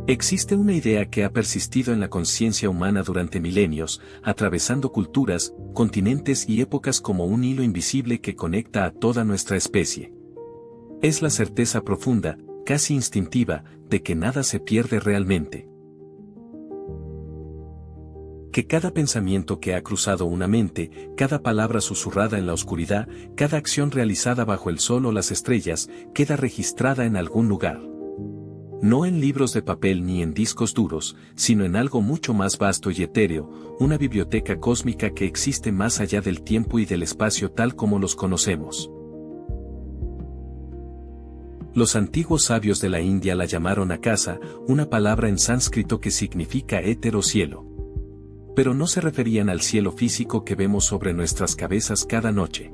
Existe una idea que ha persistido en la conciencia humana durante milenios, atravesando culturas, continentes y épocas como un hilo invisible que conecta a toda nuestra especie. Es la certeza profunda, casi instintiva, de que nada se pierde realmente. Que cada pensamiento que ha cruzado una mente, cada palabra susurrada en la oscuridad, cada acción realizada bajo el sol o las estrellas, queda registrada en algún lugar. No en libros de papel ni en discos duros, sino en algo mucho más vasto y etéreo, una biblioteca cósmica que existe más allá del tiempo y del espacio tal como los conocemos. Los antiguos sabios de la India la llamaron akasa, una palabra en sánscrito que significa éter o cielo. Pero no se referían al cielo físico que vemos sobre nuestras cabezas cada noche.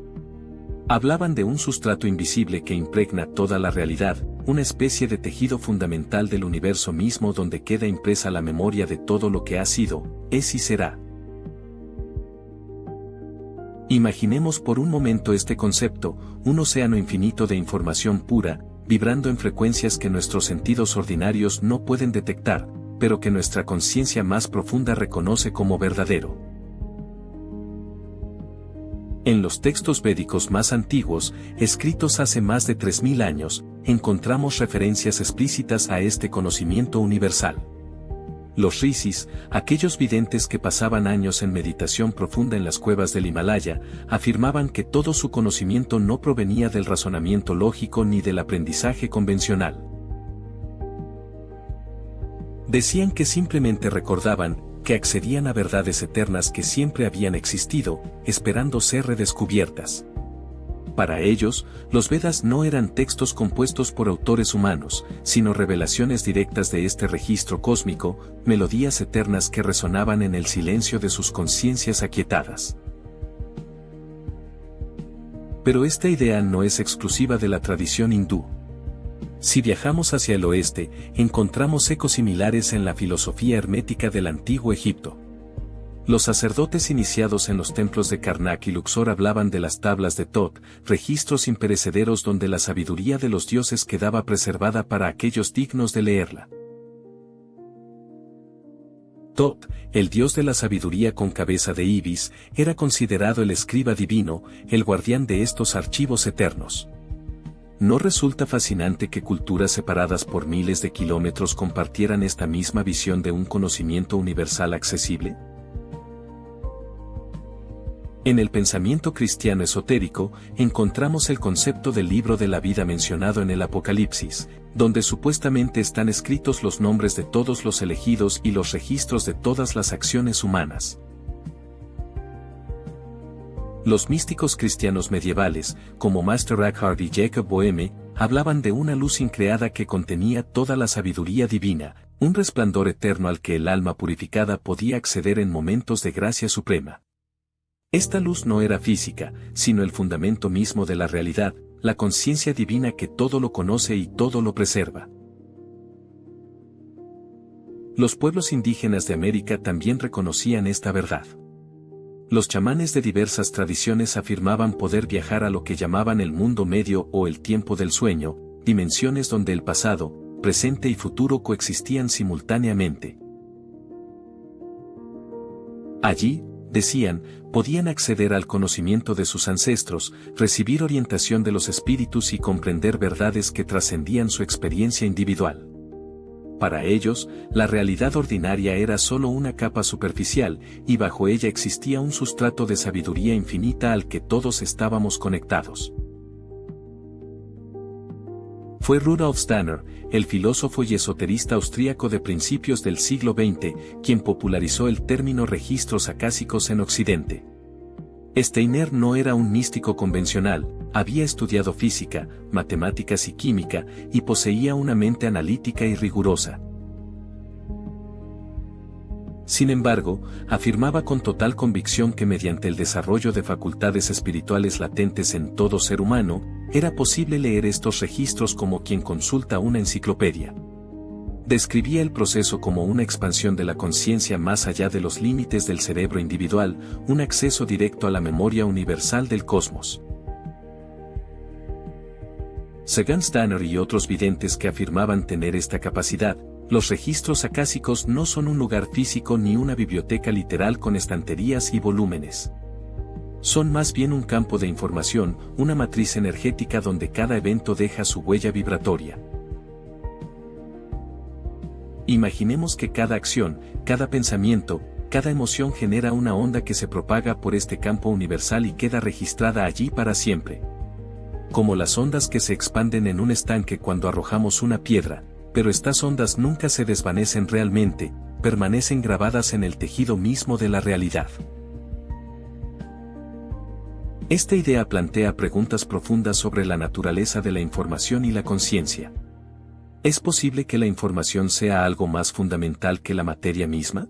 Hablaban de un sustrato invisible que impregna toda la realidad, una especie de tejido fundamental del universo mismo donde queda impresa la memoria de todo lo que ha sido, es y será. Imaginemos por un momento este concepto, un océano infinito de información pura, vibrando en frecuencias que nuestros sentidos ordinarios no pueden detectar, pero que nuestra conciencia más profunda reconoce como verdadero. En los textos védicos más antiguos, escritos hace más de 3000 años, encontramos referencias explícitas a este conocimiento universal. Los rishis, aquellos videntes que pasaban años en meditación profunda en las cuevas del Himalaya, afirmaban que todo su conocimiento no provenía del razonamiento lógico ni del aprendizaje convencional. Decían que simplemente recordaban, que accedían a verdades eternas que siempre habían existido, esperando ser redescubiertas. Para ellos, los Vedas no eran textos compuestos por autores humanos, sino revelaciones directas de este registro cósmico, melodías eternas que resonaban en el silencio de sus conciencias aquietadas. Pero esta idea no es exclusiva de la tradición hindú. Si viajamos hacia el oeste, encontramos ecos similares en la filosofía hermética del antiguo Egipto. Los sacerdotes iniciados en los templos de Karnak y Luxor hablaban de las tablas de Thoth, registros imperecederos donde la sabiduría de los dioses quedaba preservada para aquellos dignos de leerla. Thoth, el dios de la sabiduría con cabeza de ibis, era considerado el escriba divino, el guardián de estos archivos eternos. ¿No resulta fascinante que culturas separadas por miles de kilómetros compartieran esta misma visión de un conocimiento universal accesible? En el pensamiento cristiano esotérico, encontramos el concepto del libro de la vida mencionado en el Apocalipsis, donde supuestamente están escritos los nombres de todos los elegidos y los registros de todas las acciones humanas. Los místicos cristianos medievales, como Master Eckhart y Jacob Boehme, hablaban de una luz increada que contenía toda la sabiduría divina, un resplandor eterno al que el alma purificada podía acceder en momentos de gracia suprema. Esta luz no era física, sino el fundamento mismo de la realidad, la conciencia divina que todo lo conoce y todo lo preserva. Los pueblos indígenas de América también reconocían esta verdad. Los chamanes de diversas tradiciones afirmaban poder viajar a lo que llamaban el mundo medio o el tiempo del sueño, dimensiones donde el pasado, presente y futuro coexistían simultáneamente. Allí, decían, podían acceder al conocimiento de sus ancestros, recibir orientación de los espíritus y comprender verdades que trascendían su experiencia individual. Para ellos, la realidad ordinaria era solo una capa superficial, y bajo ella existía un sustrato de sabiduría infinita al que todos estábamos conectados. Fue Rudolf Steiner, el filósofo y esoterista austríaco de principios del siglo XX, quien popularizó el término registros acásicos en Occidente. Steiner no era un místico convencional, había estudiado física, matemáticas y química, y poseía una mente analítica y rigurosa. Sin embargo, afirmaba con total convicción que mediante el desarrollo de facultades espirituales latentes en todo ser humano, era posible leer estos registros como quien consulta una enciclopedia. Describía el proceso como una expansión de la conciencia más allá de los límites del cerebro individual, un acceso directo a la memoria universal del cosmos. Según Steiner y otros videntes que afirmaban tener esta capacidad, Los registros acásicos no son un lugar físico ni una biblioteca literal con estanterías y volúmenes. Son más bien un campo de información, una matriz energética donde cada evento deja su huella vibratoria. Imaginemos que cada acción, cada pensamiento, cada emoción genera una onda que se propaga por este campo universal y queda registrada allí para siempre. Como las ondas que se expanden en un estanque cuando arrojamos una piedra, pero estas ondas nunca se desvanecen realmente, permanecen grabadas en el tejido mismo de la realidad. Esta idea plantea preguntas profundas sobre la naturaleza de la información y la conciencia. ¿Es posible que la información sea algo más fundamental que la materia misma?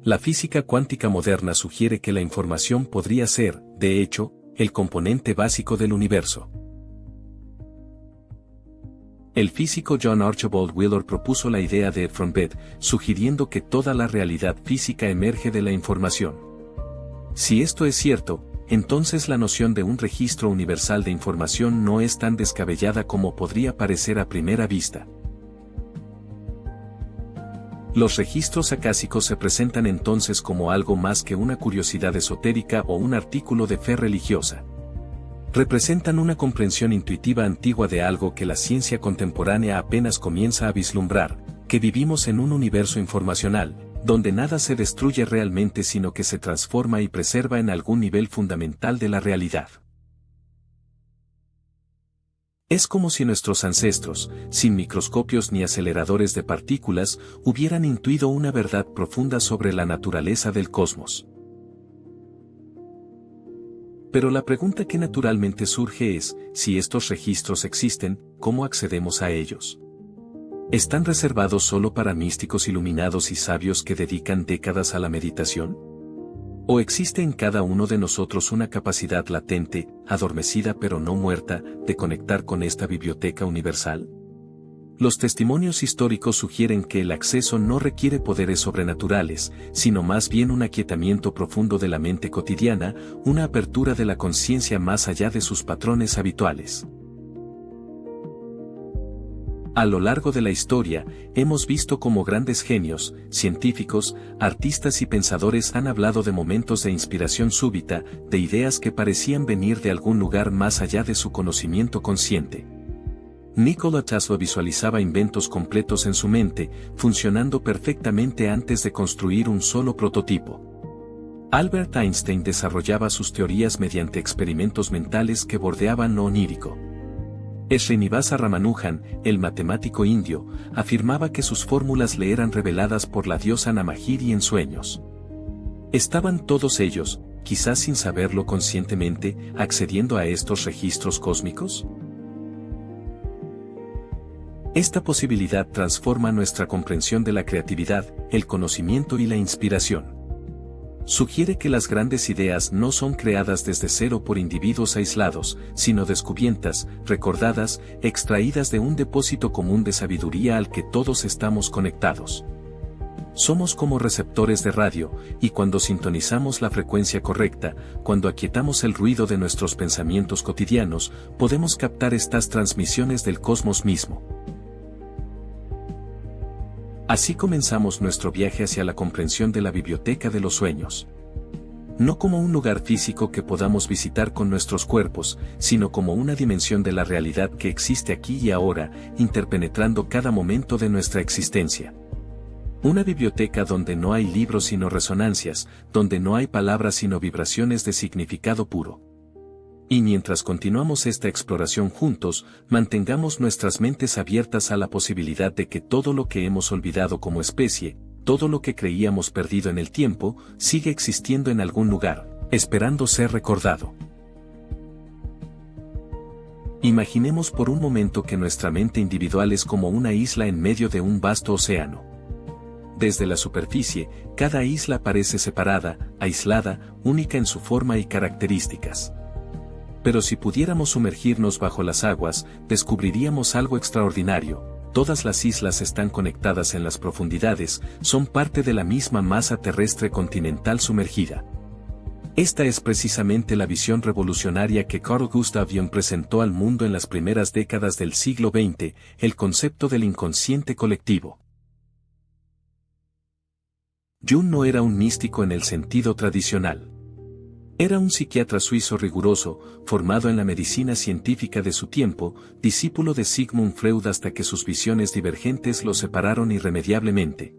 La física cuántica moderna sugiere que la información podría ser, de hecho, el componente básico del universo. El físico John Archibald Wheeler propuso la idea de from bed, sugiriendo que toda la realidad física emerge de la información. Si esto es cierto, entonces la noción de un registro universal de información no es tan descabellada como podría parecer a primera vista. Los registros acásicos se presentan entonces como algo más que una curiosidad esotérica o un artículo de fe religiosa. Representan una comprensión intuitiva antigua de algo que la ciencia contemporánea apenas comienza a vislumbrar, que vivimos en un universo informacional, donde nada se destruye realmente sino que se transforma y preserva en algún nivel fundamental de la realidad. Es como si nuestros ancestros, sin microscopios ni aceleradores de partículas, hubieran intuido una verdad profunda sobre la naturaleza del cosmos. Pero la pregunta que naturalmente surge es, si estos registros existen, ¿cómo accedemos a ellos? ¿Están reservados solo para místicos iluminados y sabios que dedican décadas a la meditación? ¿O existe en cada uno de nosotros una capacidad latente, adormecida pero no muerta, de conectar con esta biblioteca universal? Los testimonios históricos sugieren que el acceso no requiere poderes sobrenaturales, sino más bien un aquietamiento profundo de la mente cotidiana, una apertura de la conciencia más allá de sus patrones habituales. A lo largo de la historia, hemos visto cómo grandes genios, científicos, artistas y pensadores han hablado de momentos de inspiración súbita, de ideas que parecían venir de algún lugar más allá de su conocimiento consciente. Nikola Tesla visualizaba inventos completos en su mente, funcionando perfectamente antes de construir un solo prototipo. Albert Einstein desarrollaba sus teorías mediante experimentos mentales que bordeaban lo onírico. Srinivasa Ramanujan, el matemático indio, afirmaba que sus fórmulas le eran reveladas por la diosa Namahiri en sueños. ¿Estaban todos ellos, quizás sin saberlo conscientemente, accediendo a estos registros cósmicos? Esta posibilidad transforma nuestra comprensión de la creatividad, el conocimiento y la inspiración. Sugiere que las grandes ideas no son creadas desde cero por individuos aislados, sino descubiertas, recordadas, extraídas de un depósito común de sabiduría al que todos estamos conectados. Somos como receptores de radio, y cuando sintonizamos la frecuencia correcta, cuando aquietamos el ruido de nuestros pensamientos cotidianos, podemos captar estas transmisiones del cosmos mismo. Así comenzamos nuestro viaje hacia la comprensión de la biblioteca de los sueños. No como un lugar físico que podamos visitar con nuestros cuerpos, sino como una dimensión de la realidad que existe aquí y ahora, interpenetrando cada momento de nuestra existencia. Una biblioteca donde no hay libros sino resonancias, donde no hay palabras sino vibraciones de significado puro. Y mientras continuamos esta exploración juntos, mantengamos nuestras mentes abiertas a la posibilidad de que todo lo que hemos olvidado como especie, todo lo que creíamos perdido en el tiempo, sigue existiendo en algún lugar, esperando ser recordado. Imaginemos por un momento que nuestra mente individual es como una isla en medio de un vasto océano. Desde la superficie, cada isla parece separada, aislada, única en su forma y características. Pero si pudiéramos sumergirnos bajo las aguas, descubriríamos algo extraordinario. Todas las islas están conectadas en las profundidades, son parte de la misma masa terrestre continental sumergida. Esta es precisamente la visión revolucionaria que Carl Gustav Jung presentó al mundo en las primeras décadas del siglo XX, el concepto del inconsciente colectivo. Jung no era un místico en el sentido tradicional. Era un psiquiatra suizo riguroso, formado en la medicina científica de su tiempo, discípulo de Sigmund Freud hasta que sus visiones divergentes lo separaron irremediablemente.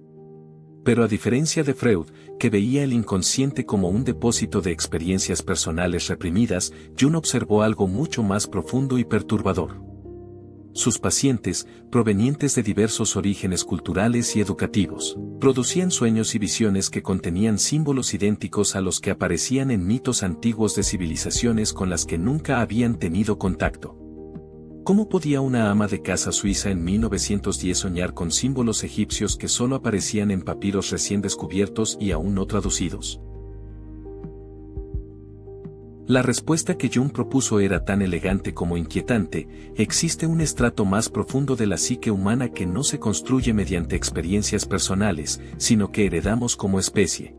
Pero a diferencia de Freud, que veía el inconsciente como un depósito de experiencias personales reprimidas, Jung observó algo mucho más profundo y perturbador. Sus pacientes, provenientes de diversos orígenes culturales y educativos, producían sueños y visiones que contenían símbolos idénticos a los que aparecían en mitos antiguos de civilizaciones con las que nunca habían tenido contacto. ¿Cómo podía una ama de casa suiza en 1910 soñar con símbolos egipcios que solo aparecían en papiros recién descubiertos y aún no traducidos? La respuesta que Jung propuso era tan elegante como inquietante: existe un estrato más profundo de la psique humana que no se construye mediante experiencias personales, sino que heredamos como especie.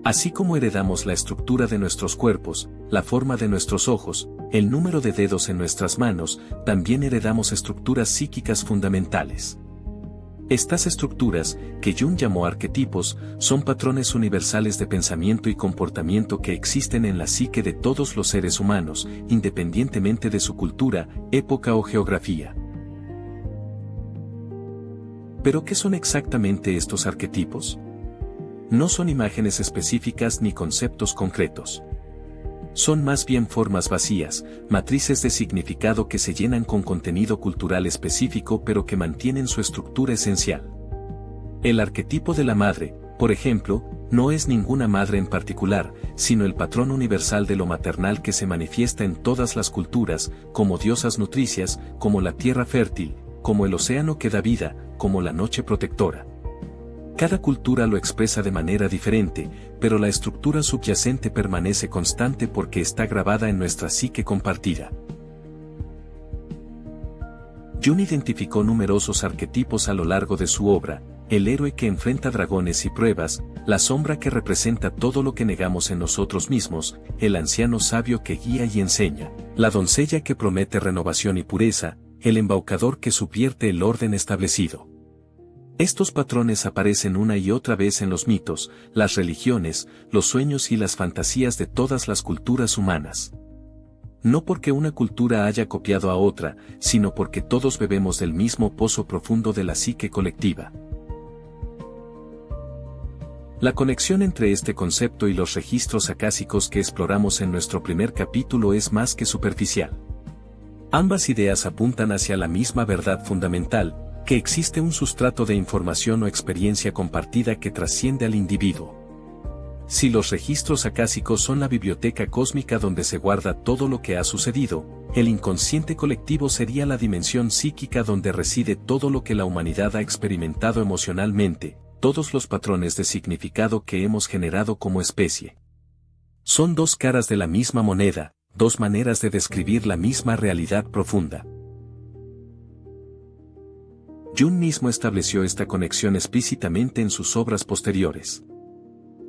Así como heredamos la estructura de nuestros cuerpos, la forma de nuestros ojos, el número de dedos en nuestras manos, también heredamos estructuras psíquicas fundamentales. Estas estructuras, que Jung llamó arquetipos, son patrones universales de pensamiento y comportamiento que existen en la psique de todos los seres humanos, independientemente de su cultura, época o geografía. ¿Pero qué son exactamente estos arquetipos? No son imágenes específicas ni conceptos concretos. Son más bien formas vacías, matrices de significado que se llenan con contenido cultural específico pero que mantienen su estructura esencial. El arquetipo de la madre, por ejemplo, no es ninguna madre en particular, sino el patrón universal de lo maternal que se manifiesta en todas las culturas, como diosas nutricias, como la tierra fértil, como el océano que da vida, como la noche protectora. Cada cultura lo expresa de manera diferente, pero la estructura subyacente permanece constante porque está grabada en nuestra psique compartida. Jung identificó numerosos arquetipos a lo largo de su obra: el héroe que enfrenta dragones y pruebas, la sombra que representa todo lo que negamos en nosotros mismos, el anciano sabio que guía y enseña, la doncella que promete renovación y pureza, el embaucador que subvierte el orden establecido. Estos patrones aparecen una y otra vez en los mitos, las religiones, los sueños y las fantasías de todas las culturas humanas. No porque una cultura haya copiado a otra, sino porque todos bebemos del mismo pozo profundo de la psique colectiva. La conexión entre este concepto y los registros acásicos que exploramos en nuestro primer capítulo es más que superficial. Ambas ideas apuntan hacia la misma verdad fundamental, que existe un sustrato de información o experiencia compartida que trasciende al individuo. Si los registros acásicos son la biblioteca cósmica donde se guarda todo lo que ha sucedido, el inconsciente colectivo sería la dimensión psíquica donde reside todo lo que la humanidad ha experimentado emocionalmente, todos los patrones de significado que hemos generado como especie. Son dos caras de la misma moneda, dos maneras de describir la misma realidad profunda. Jung mismo estableció esta conexión explícitamente en sus obras posteriores.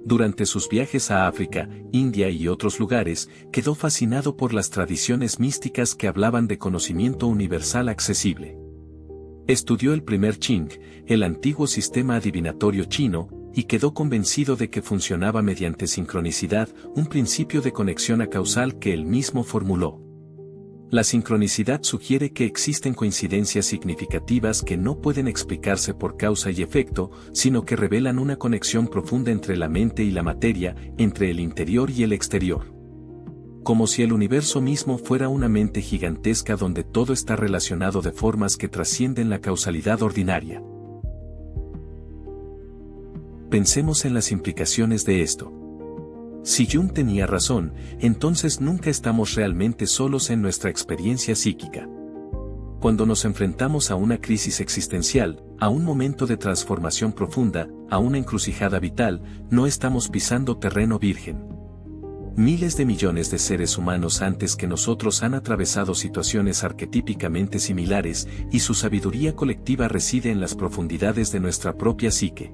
Durante sus viajes a África, India y otros lugares, quedó fascinado por las tradiciones místicas que hablaban de conocimiento universal accesible. Estudió el primer Qing, el antiguo sistema adivinatorio chino, y quedó convencido de que funcionaba mediante sincronicidad, un principio de conexión acausal que él mismo formuló. La sincronicidad sugiere que existen coincidencias significativas que no pueden explicarse por causa y efecto, sino que revelan una conexión profunda entre la mente y la materia, entre el interior y el exterior. Como si el universo mismo fuera una mente gigantesca donde todo está relacionado de formas que trascienden la causalidad ordinaria. Pensemos en las implicaciones de esto. Si Jung tenía razón, entonces nunca estamos realmente solos en nuestra experiencia psíquica. Cuando nos enfrentamos a una crisis existencial, a un momento de transformación profunda, a una encrucijada vital, no estamos pisando terreno virgen. Miles de millones de seres humanos antes que nosotros han atravesado situaciones arquetípicamente similares, y su sabiduría colectiva reside en las profundidades de nuestra propia psique.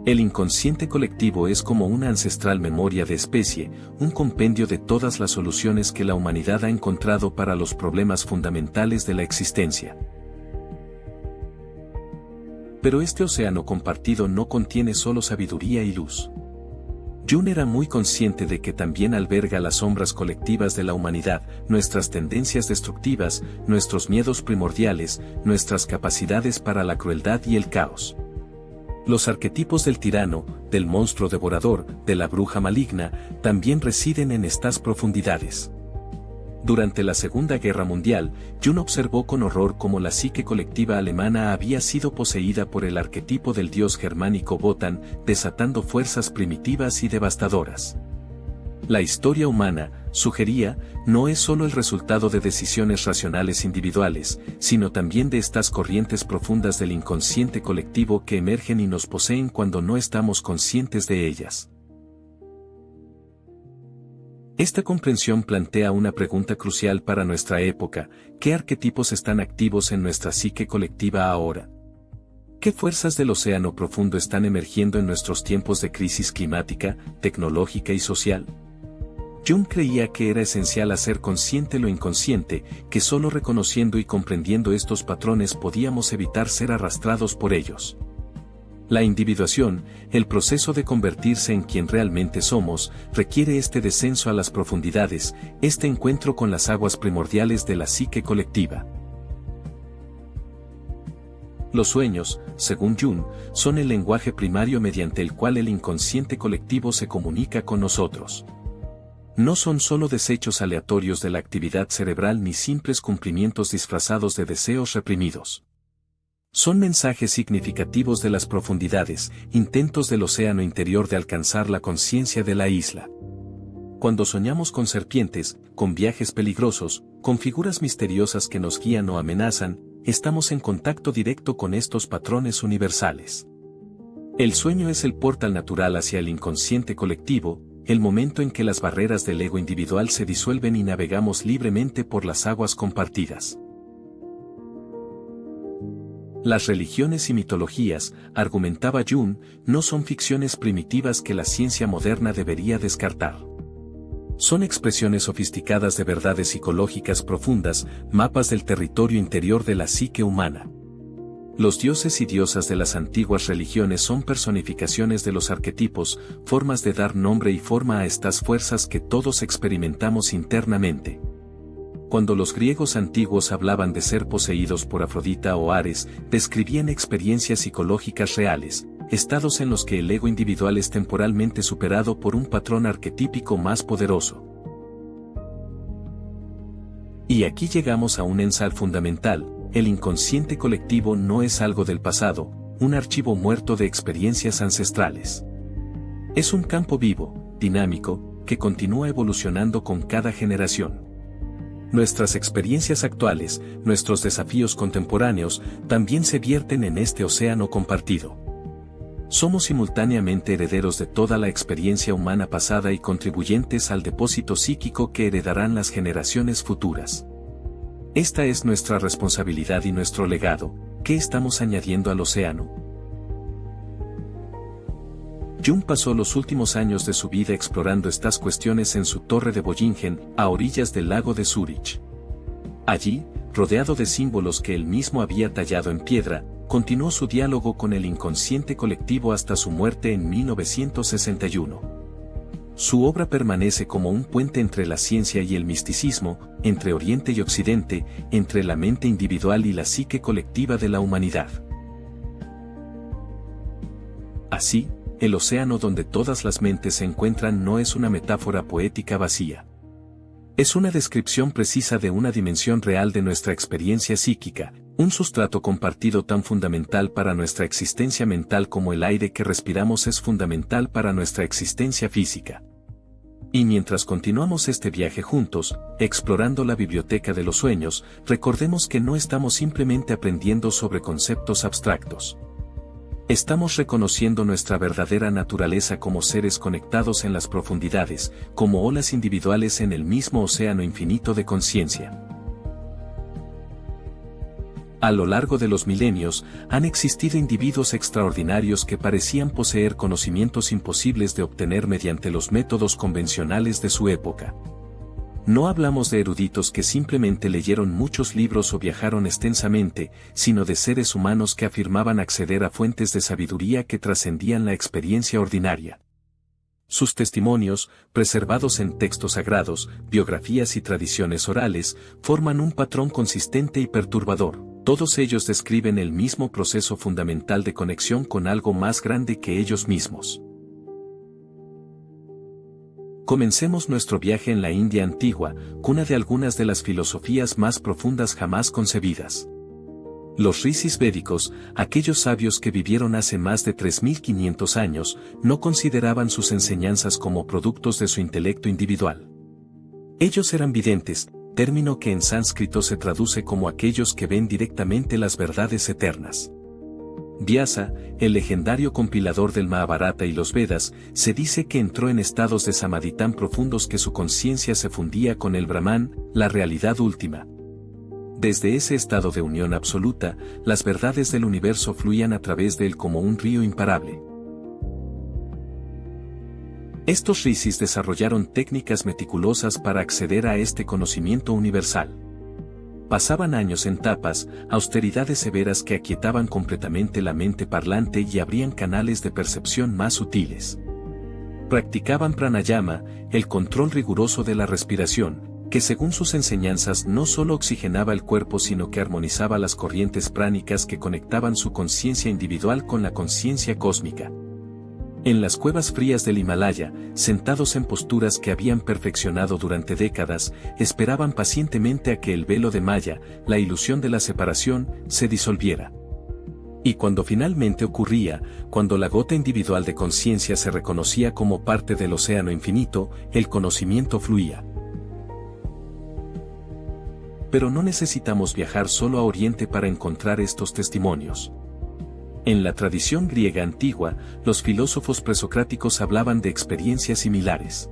El inconsciente colectivo es como una ancestral memoria de especie, un compendio de todas las soluciones que la humanidad ha encontrado para los problemas fundamentales de la existencia. Pero este océano compartido no contiene solo sabiduría y luz. June era muy consciente de que también alberga las sombras colectivas de la humanidad, nuestras tendencias destructivas, nuestros miedos primordiales, nuestras capacidades para la crueldad y el caos. Los arquetipos del tirano, del monstruo devorador, de la bruja maligna, también residen en estas profundidades. Durante la Segunda Guerra Mundial, June observó con horror cómo la psique colectiva alemana había sido poseída por el arquetipo del dios germánico Wotan, desatando fuerzas primitivas y devastadoras. La historia humana, sugería, no es solo el resultado de decisiones racionales individuales, sino también de estas corrientes profundas del inconsciente colectivo que emergen y nos poseen cuando no estamos conscientes de ellas. Esta comprensión plantea una pregunta crucial para nuestra época: ¿qué arquetipos están activos en nuestra psique colectiva ahora? ¿Qué fuerzas del océano profundo están emergiendo en nuestros tiempos de crisis climática, tecnológica y social? Jung creía que era esencial hacer consciente lo inconsciente, que solo reconociendo y comprendiendo estos patrones podíamos evitar ser arrastrados por ellos. La individuación, el proceso de convertirse en quien realmente somos, requiere este descenso a las profundidades, este encuentro con las aguas primordiales de la psique colectiva. Los sueños, según Jung, son el lenguaje primario mediante el cual el inconsciente colectivo se comunica con nosotros. No son solo desechos aleatorios de la actividad cerebral ni simples cumplimientos disfrazados de deseos reprimidos. Son mensajes significativos de las profundidades, intentos del océano interior de alcanzar la conciencia de la isla. Cuando soñamos con serpientes, con viajes peligrosos, con figuras misteriosas que nos guían o amenazan, estamos en contacto directo con estos patrones universales. El sueño es el portal natural hacia el inconsciente colectivo, el momento en que las barreras del ego individual se disuelven y navegamos libremente por las aguas compartidas. Las religiones y mitologías, argumentaba Jung, no son ficciones primitivas que la ciencia moderna debería descartar. Son expresiones sofisticadas de verdades psicológicas profundas, mapas del territorio interior de la psique humana. Los dioses y diosas de las antiguas religiones son personificaciones de los arquetipos, formas de dar nombre y forma a estas fuerzas que todos experimentamos internamente. Cuando los griegos antiguos hablaban de ser poseídos por Afrodita o Ares, describían experiencias psicológicas reales, estados en los que el ego individual es temporalmente superado por un patrón arquetípico más poderoso. Y aquí llegamos a un ensal fundamental: el inconsciente colectivo no es algo del pasado, un archivo muerto de experiencias ancestrales. Es un campo vivo, dinámico, que continúa evolucionando con cada generación. Nuestras experiencias actuales, nuestros desafíos contemporáneos, también se vierten en este océano compartido. Somos simultáneamente herederos de toda la experiencia humana pasada y contribuyentes al depósito psíquico que heredarán las generaciones futuras. Esta es nuestra responsabilidad y nuestro legado. ¿Qué estamos añadiendo al océano? Jung pasó los últimos años de su vida explorando estas cuestiones en su torre de Bollingen, a orillas del lago de Zúrich. Allí, rodeado de símbolos que él mismo había tallado en piedra, continuó su diálogo con el inconsciente colectivo hasta su muerte en 1961. Su obra permanece como un puente entre la ciencia y el misticismo, entre Oriente y Occidente, entre la mente individual y la psique colectiva de la humanidad. Así, el océano donde todas las mentes se encuentran no es una metáfora poética vacía. Es una descripción precisa de una dimensión real de nuestra experiencia psíquica, un sustrato compartido tan fundamental para nuestra existencia mental como el aire que respiramos es fundamental para nuestra existencia física. Y mientras continuamos este viaje juntos, explorando la biblioteca de los sueños, recordemos que no estamos simplemente aprendiendo sobre conceptos abstractos. Estamos reconociendo nuestra verdadera naturaleza como seres conectados en las profundidades, como olas individuales en el mismo océano infinito de conciencia. A lo largo de los milenios, han existido individuos extraordinarios que parecían poseer conocimientos imposibles de obtener mediante los métodos convencionales de su época. No hablamos de eruditos que simplemente leyeron muchos libros o viajaron extensamente, sino de seres humanos que afirmaban acceder a fuentes de sabiduría que trascendían la experiencia ordinaria. Sus testimonios, preservados en textos sagrados, biografías y tradiciones orales, forman un patrón consistente y perturbador. Todos ellos describen el mismo proceso fundamental de conexión con algo más grande que ellos mismos. Comencemos nuestro viaje en la India antigua, cuna de algunas de las filosofías más profundas jamás concebidas. Los rishis védicos, aquellos sabios que vivieron hace más de 3500 años, no consideraban sus enseñanzas como productos de su intelecto individual. Ellos eran videntes, término que en sánscrito se traduce como aquellos que ven directamente las verdades eternas. Vyasa, el legendario compilador del Mahabharata y los Vedas, se dice que entró en estados de samadhi tan profundos que su conciencia se fundía con el Brahman, la realidad última. Desde ese estado de unión absoluta, las verdades del universo fluían a través de él como un río imparable. Estos rishis desarrollaron técnicas meticulosas para acceder a este conocimiento universal. Pasaban años en tapas, austeridades severas que aquietaban completamente la mente parlante y abrían canales de percepción más sutiles. Practicaban pranayama, el control riguroso de la respiración, que según sus enseñanzas no solo oxigenaba el cuerpo sino que armonizaba las corrientes pránicas que conectaban su conciencia individual con la conciencia cósmica. En las cuevas frías del Himalaya, sentados en posturas que habían perfeccionado durante décadas, esperaban pacientemente a que el velo de Maya, la ilusión de la separación, se disolviera. Y cuando finalmente ocurría, cuando la gota individual de conciencia se reconocía como parte del océano infinito, el conocimiento fluía. Pero no necesitamos viajar solo a Oriente para encontrar estos testimonios. En la tradición griega antigua, los filósofos presocráticos hablaban de experiencias similares.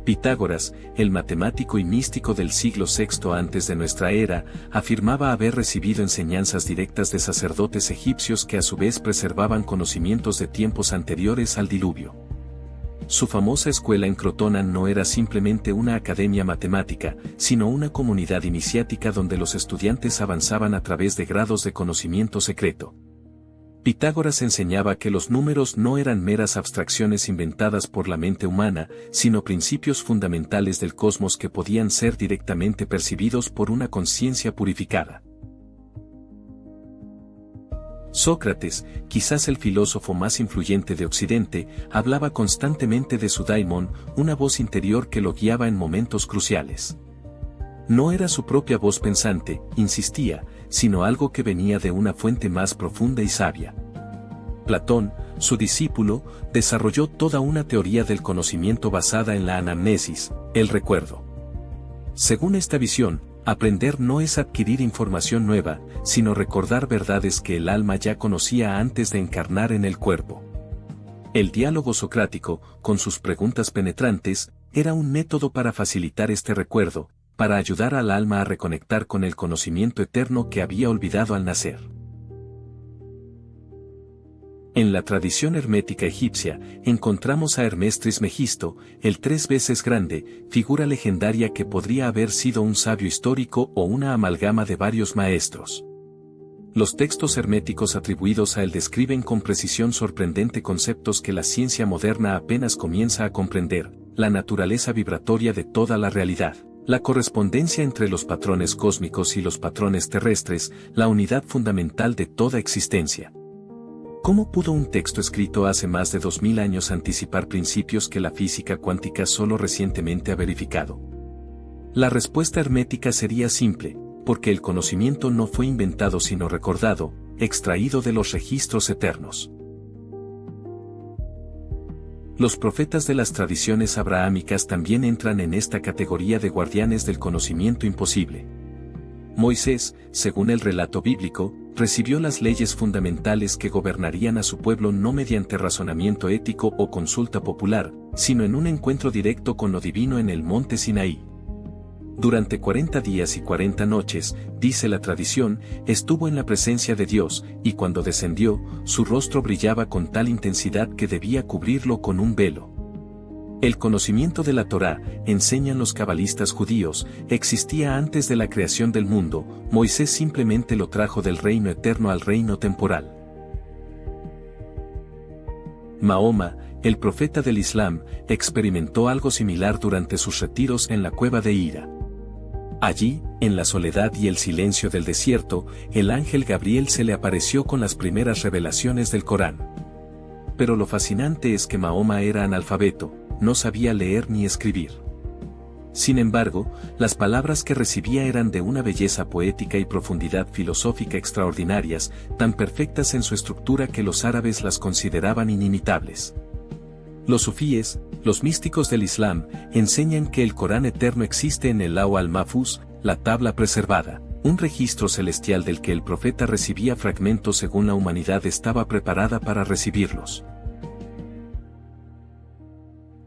Pitágoras, el matemático y místico del siglo VI antes de nuestra era, afirmaba haber recibido enseñanzas directas de sacerdotes egipcios que a su vez preservaban conocimientos de tiempos anteriores al diluvio. Su famosa escuela en Crotona no era simplemente una academia matemática, sino una comunidad iniciática donde los estudiantes avanzaban a través de grados de conocimiento secreto. Pitágoras enseñaba que los números no eran meras abstracciones inventadas por la mente humana, sino principios fundamentales del cosmos que podían ser directamente percibidos por una conciencia purificada. Sócrates, quizás el filósofo más influyente de Occidente, hablaba constantemente de su daimon, una voz interior que lo guiaba en momentos cruciales. No era su propia voz pensante, insistía, sino algo que venía de una fuente más profunda y sabia. Platón, su discípulo, desarrolló toda una teoría del conocimiento basada en la anamnesis, el recuerdo. Según esta visión, aprender no es adquirir información nueva, sino recordar verdades que el alma ya conocía antes de encarnar en el cuerpo. El diálogo socrático, con sus preguntas penetrantes, era un método para facilitar este recuerdo, para ayudar al alma a reconectar con el conocimiento eterno que había olvidado al nacer. En la tradición hermética egipcia, encontramos a Hermes Trismegisto, el 3 veces grande, figura legendaria que podría haber sido un sabio histórico o una amalgama de varios maestros. Los textos herméticos atribuidos a él describen con precisión sorprendente conceptos que la ciencia moderna apenas comienza a comprender: la naturaleza vibratoria de toda la realidad, la correspondencia entre los patrones cósmicos y los patrones terrestres, la unidad fundamental de toda existencia. ¿Cómo pudo un texto escrito hace más de 2000 años anticipar principios que la física cuántica solo recientemente ha verificado? La respuesta hermética sería simple: porque el conocimiento no fue inventado sino recordado, extraído de los registros eternos. Los profetas de las tradiciones abrahámicas también entran en esta categoría de guardianes del conocimiento imposible. Moisés, según el relato bíblico, recibió las leyes fundamentales que gobernarían a su pueblo no mediante razonamiento ético o consulta popular, sino en un encuentro directo con lo divino en el monte Sinaí. Durante 40 días y 40 noches, dice la tradición, estuvo en la presencia de Dios, y cuando descendió, su rostro brillaba con tal intensidad que debía cubrirlo con un velo. El conocimiento de la Torá, enseñan los cabalistas judíos, existía antes de la creación del mundo. Moisés simplemente lo trajo del reino eterno al reino temporal. Mahoma, el profeta del Islam, experimentó algo similar durante sus retiros en la cueva de Hira. Allí, en la soledad y el silencio del desierto, el ángel Gabriel se le apareció con las primeras revelaciones del Corán. Pero lo fascinante es que Mahoma era analfabeto, no sabía leer ni escribir. Sin embargo, las palabras que recibía eran de una belleza poética y profundidad filosófica extraordinarias, tan perfectas en su estructura que los árabes las consideraban inimitables. Los sufíes, los místicos del Islam, enseñan que el Corán eterno existe en el Law al-Mahfuz, la tabla preservada, un registro celestial del que el profeta recibía fragmentos según la humanidad estaba preparada para recibirlos.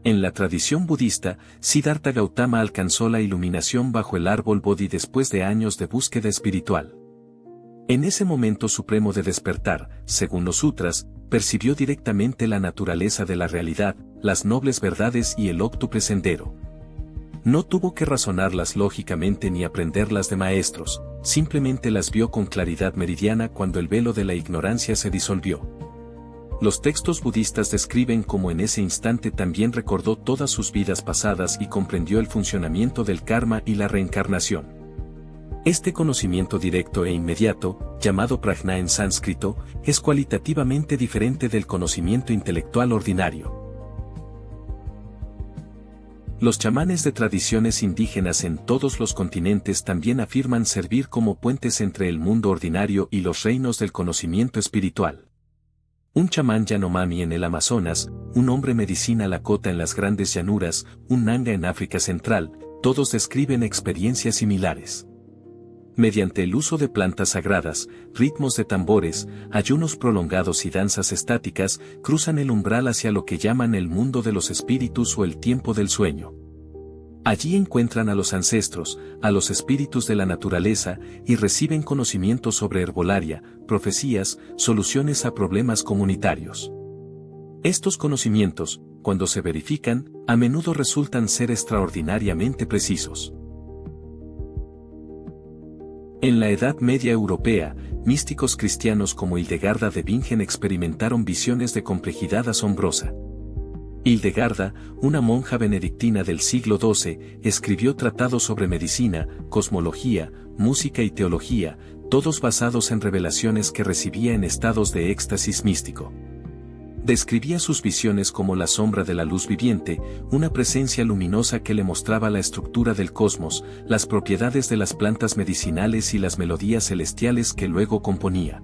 En la tradición budista, Siddhartha Gautama alcanzó la iluminación bajo el árbol Bodhi después de años de búsqueda espiritual. En ese momento supremo de despertar, según los sutras, percibió directamente la naturaleza de la realidad, las nobles verdades y el óptuple sendero. No tuvo que razonarlas lógicamente ni aprenderlas de maestros, simplemente las vio con claridad meridiana cuando el velo de la ignorancia se disolvió. Los textos budistas describen cómo en ese instante también recordó todas sus vidas pasadas y comprendió el funcionamiento del karma y la reencarnación. Este conocimiento directo e inmediato, llamado prajna en sánscrito, es cualitativamente diferente del conocimiento intelectual ordinario. Los chamanes de tradiciones indígenas en todos los continentes también afirman servir como puentes entre el mundo ordinario y los reinos del conocimiento espiritual. Un chamán Yanomami en el Amazonas, un hombre medicina Lakota en las grandes llanuras, un Nanga en África Central, todos describen experiencias similares. Mediante el uso de plantas sagradas, ritmos de tambores, ayunos prolongados y danzas estáticas, cruzan el umbral hacia lo que llaman el mundo de los espíritus o el tiempo del sueño. Allí encuentran a los ancestros, a los espíritus de la naturaleza, y reciben conocimientos sobre herbolaria, profecías, soluciones a problemas comunitarios. Estos conocimientos, cuando se verifican, a menudo resultan ser extraordinariamente precisos. En la Edad Media Europea, místicos cristianos como Hildegarda de Bingen experimentaron visiones de complejidad asombrosa. Hildegarda, una monja benedictina del siglo XII, escribió tratados sobre medicina, cosmología, música y teología, todos basados en revelaciones que recibía en estados de éxtasis místico. Describía sus visiones como la sombra de la luz viviente, una presencia luminosa que le mostraba la estructura del cosmos, las propiedades de las plantas medicinales y las melodías celestiales que luego componía.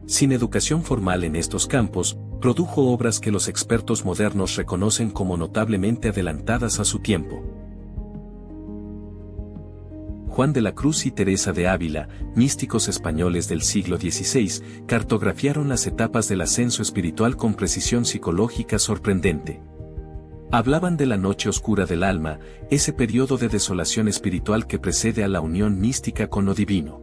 Sin educación formal en estos campos, produjo obras que los expertos modernos reconocen como notablemente adelantadas a su tiempo. Juan de la Cruz y Teresa de Ávila, místicos españoles del siglo XVI, cartografiaron las etapas del ascenso espiritual con precisión psicológica sorprendente. Hablaban de la noche oscura del alma, ese periodo de desolación espiritual que precede a la unión mística con lo divino.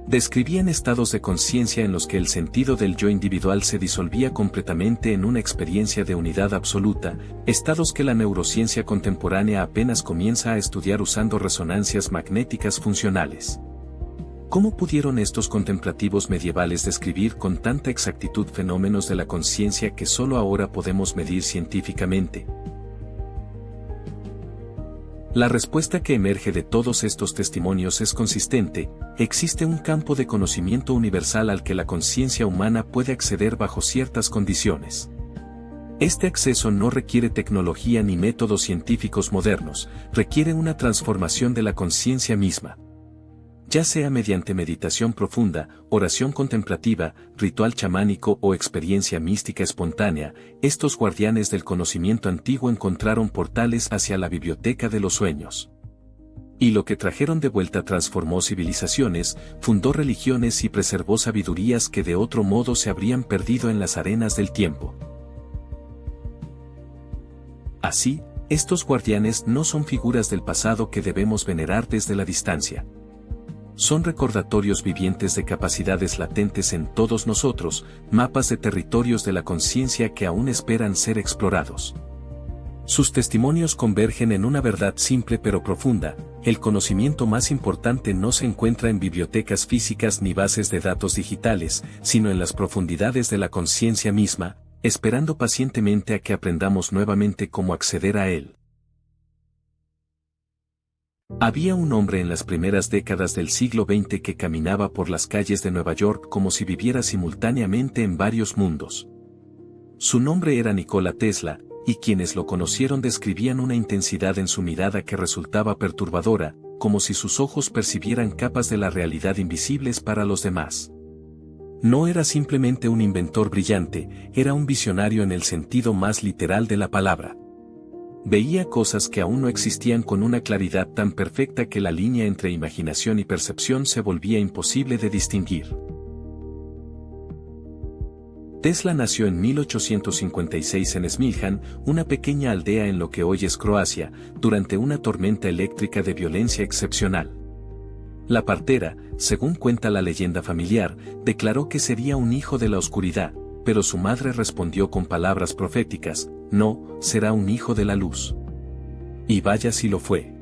Describían estados de conciencia en los que el sentido del yo individual se disolvía completamente en una experiencia de unidad absoluta, estados que la neurociencia contemporánea apenas comienza a estudiar usando resonancias magnéticas funcionales. ¿Cómo pudieron estos contemplativos medievales describir con tanta exactitud fenómenos de la conciencia que solo ahora podemos medir científicamente? La respuesta que emerge de todos estos testimonios es consistente: existe un campo de conocimiento universal al que la conciencia humana puede acceder bajo ciertas condiciones. Este acceso no requiere tecnología ni métodos científicos modernos, requiere una transformación de la conciencia misma. Ya sea mediante meditación profunda, oración contemplativa, ritual chamánico o experiencia mística espontánea, estos guardianes del conocimiento antiguo encontraron portales hacia la biblioteca de los sueños. Y lo que trajeron de vuelta transformó civilizaciones, fundó religiones y preservó sabidurías que de otro modo se habrían perdido en las arenas del tiempo. Así, estos guardianes no son figuras del pasado que debemos venerar desde la distancia. Son recordatorios vivientes de capacidades latentes en todos nosotros, mapas de territorios de la conciencia que aún esperan ser explorados. Sus testimonios convergen en una verdad simple pero profunda: el conocimiento más importante no se encuentra en bibliotecas físicas ni bases de datos digitales, sino en las profundidades de la conciencia misma, esperando pacientemente a que aprendamos nuevamente cómo acceder a él. Había un hombre en las primeras décadas del siglo XX que caminaba por las calles de Nueva York como si viviera simultáneamente en varios mundos. Su nombre era Nikola Tesla, y quienes lo conocieron describían una intensidad en su mirada que resultaba perturbadora, como si sus ojos percibieran capas de la realidad invisibles para los demás. No era simplemente un inventor brillante, era un visionario en el sentido más literal de la palabra. Veía cosas que aún no existían con una claridad tan perfecta que la línea entre imaginación y percepción se volvía imposible de distinguir. Tesla nació en 1856 en Smiljan, una pequeña aldea en lo que hoy es Croacia, durante una tormenta eléctrica de violencia excepcional. La partera, según cuenta la leyenda familiar, declaró que sería un hijo de la oscuridad, pero su madre respondió con palabras proféticas: no, será un hijo de la luz. Y vaya si lo fue.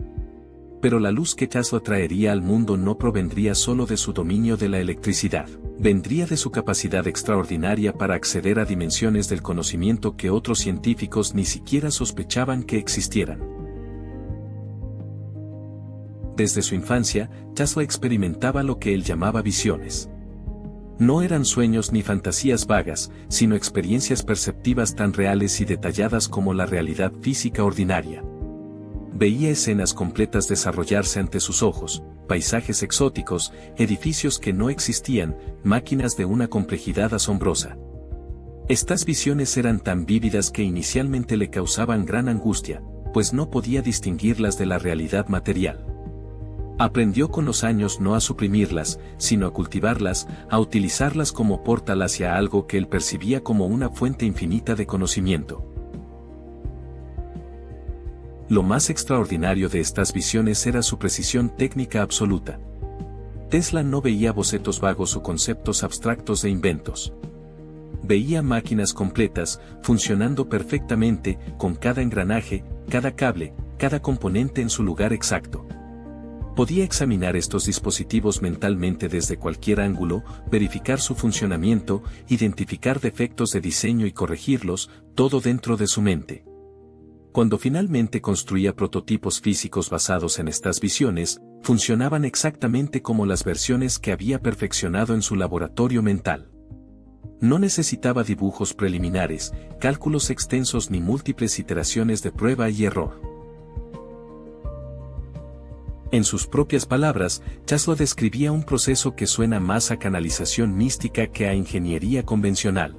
Pero la luz que Tesla traería al mundo no provendría solo de su dominio de la electricidad, vendría de su capacidad extraordinaria para acceder a dimensiones del conocimiento que otros científicos ni siquiera sospechaban que existieran. Desde su infancia, Tesla experimentaba lo que él llamaba visiones. No eran sueños ni fantasías vagas, sino experiencias perceptivas tan reales y detalladas como la realidad física ordinaria. Veía escenas completas desarrollarse ante sus ojos, paisajes exóticos, edificios que no existían, máquinas de una complejidad asombrosa. Estas visiones eran tan vívidas que inicialmente le causaban gran angustia, pues no podía distinguirlas de la realidad material. Aprendió con los años no a suprimirlas, sino a cultivarlas, a utilizarlas como portal hacia algo que él percibía como una fuente infinita de conocimiento. Lo más extraordinario de estas visiones era su precisión técnica absoluta. Tesla no veía bocetos vagos o conceptos abstractos de inventos. Veía máquinas completas, funcionando perfectamente, con cada engranaje, cada cable, cada componente en su lugar exacto. Podía examinar estos dispositivos mentalmente desde cualquier ángulo, verificar su funcionamiento, identificar defectos de diseño y corregirlos, todo dentro de su mente. Cuando finalmente construía prototipos físicos basados en estas visiones, funcionaban exactamente como las versiones que había perfeccionado en su laboratorio mental. No necesitaba dibujos preliminares, cálculos extensos ni múltiples iteraciones de prueba y error. En sus propias palabras, Tesla describía un proceso que suena más a canalización mística que a ingeniería convencional.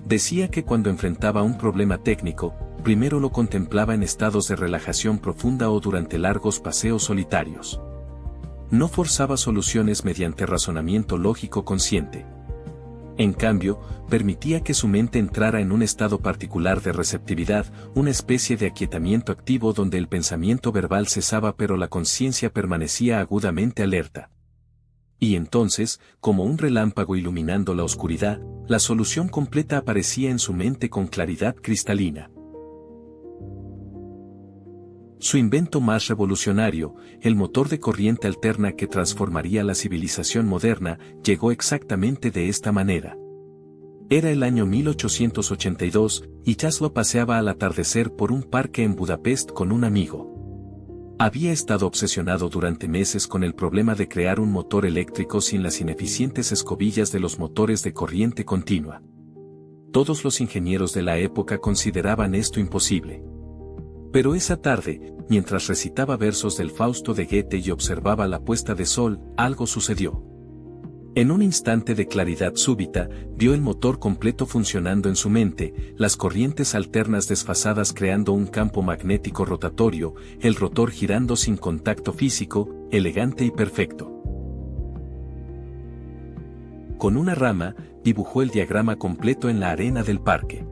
Decía que cuando enfrentaba un problema técnico, primero lo contemplaba en estados de relajación profunda o durante largos paseos solitarios. No forzaba soluciones mediante razonamiento lógico consciente. En cambio, permitía que su mente entrara en un estado particular de receptividad, una especie de aquietamiento activo donde el pensamiento verbal cesaba pero la conciencia permanecía agudamente alerta. Y entonces, como un relámpago iluminando la oscuridad, la solución completa aparecía en su mente con claridad cristalina. Su invento más revolucionario, el motor de corriente alterna que transformaría la civilización moderna, llegó exactamente de esta manera. Era el año 1882, y Tesla paseaba al atardecer por un parque en Budapest con un amigo. Había estado obsesionado durante meses con el problema de crear un motor eléctrico sin las ineficientes escobillas de los motores de corriente continua. Todos los ingenieros de la época consideraban esto imposible. Pero esa tarde, mientras recitaba versos del Fausto de Goethe y observaba la puesta de sol, algo sucedió. En un instante de claridad súbita, vio el motor completo funcionando en su mente, las corrientes alternas desfasadas creando un campo magnético rotatorio, el rotor girando sin contacto físico, elegante y perfecto. Con una rama, dibujó el diagrama completo en la arena del parque.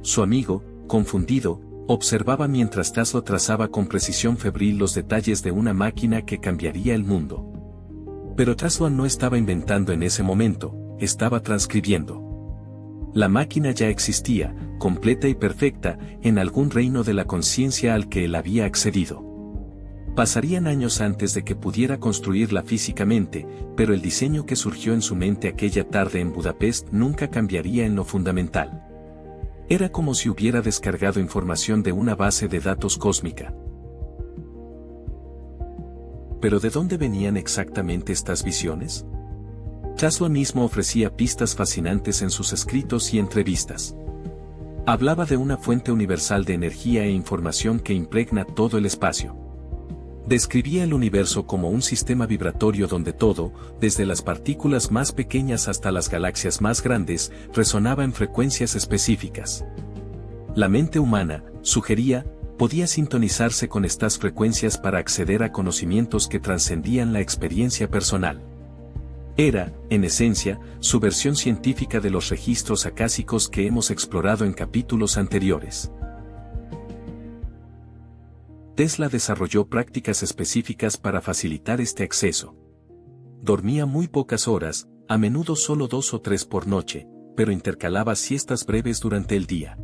Su amigo, confundido, observaba mientras Tesla trazaba con precisión febril los detalles de una máquina que cambiaría el mundo. Pero Tesla no estaba inventando en ese momento, estaba transcribiendo. La máquina ya existía, completa y perfecta, en algún reino de la conciencia al que él había accedido. Pasarían años antes de que pudiera construirla físicamente, pero el diseño que surgió en su mente aquella tarde en Budapest nunca cambiaría en lo fundamental. Era como si hubiera descargado información de una base de datos cósmica. ¿Pero de dónde venían exactamente estas visiones? Tesla mismo ofrecía pistas fascinantes en sus escritos y entrevistas. Hablaba de una fuente universal de energía e información que impregna todo el espacio. Describía el universo como un sistema vibratorio donde todo, desde las partículas más pequeñas hasta las galaxias más grandes, resonaba en frecuencias específicas. La mente humana, sugería, podía sintonizarse con estas frecuencias para acceder a conocimientos que trascendían la experiencia personal. Era, en esencia, su versión científica de los registros acásicos que hemos explorado en capítulos anteriores. Tesla desarrolló prácticas específicas para facilitar este acceso. Dormía muy pocas horas, a menudo solo 2 o 3 por noche, pero intercalaba siestas breves durante el día.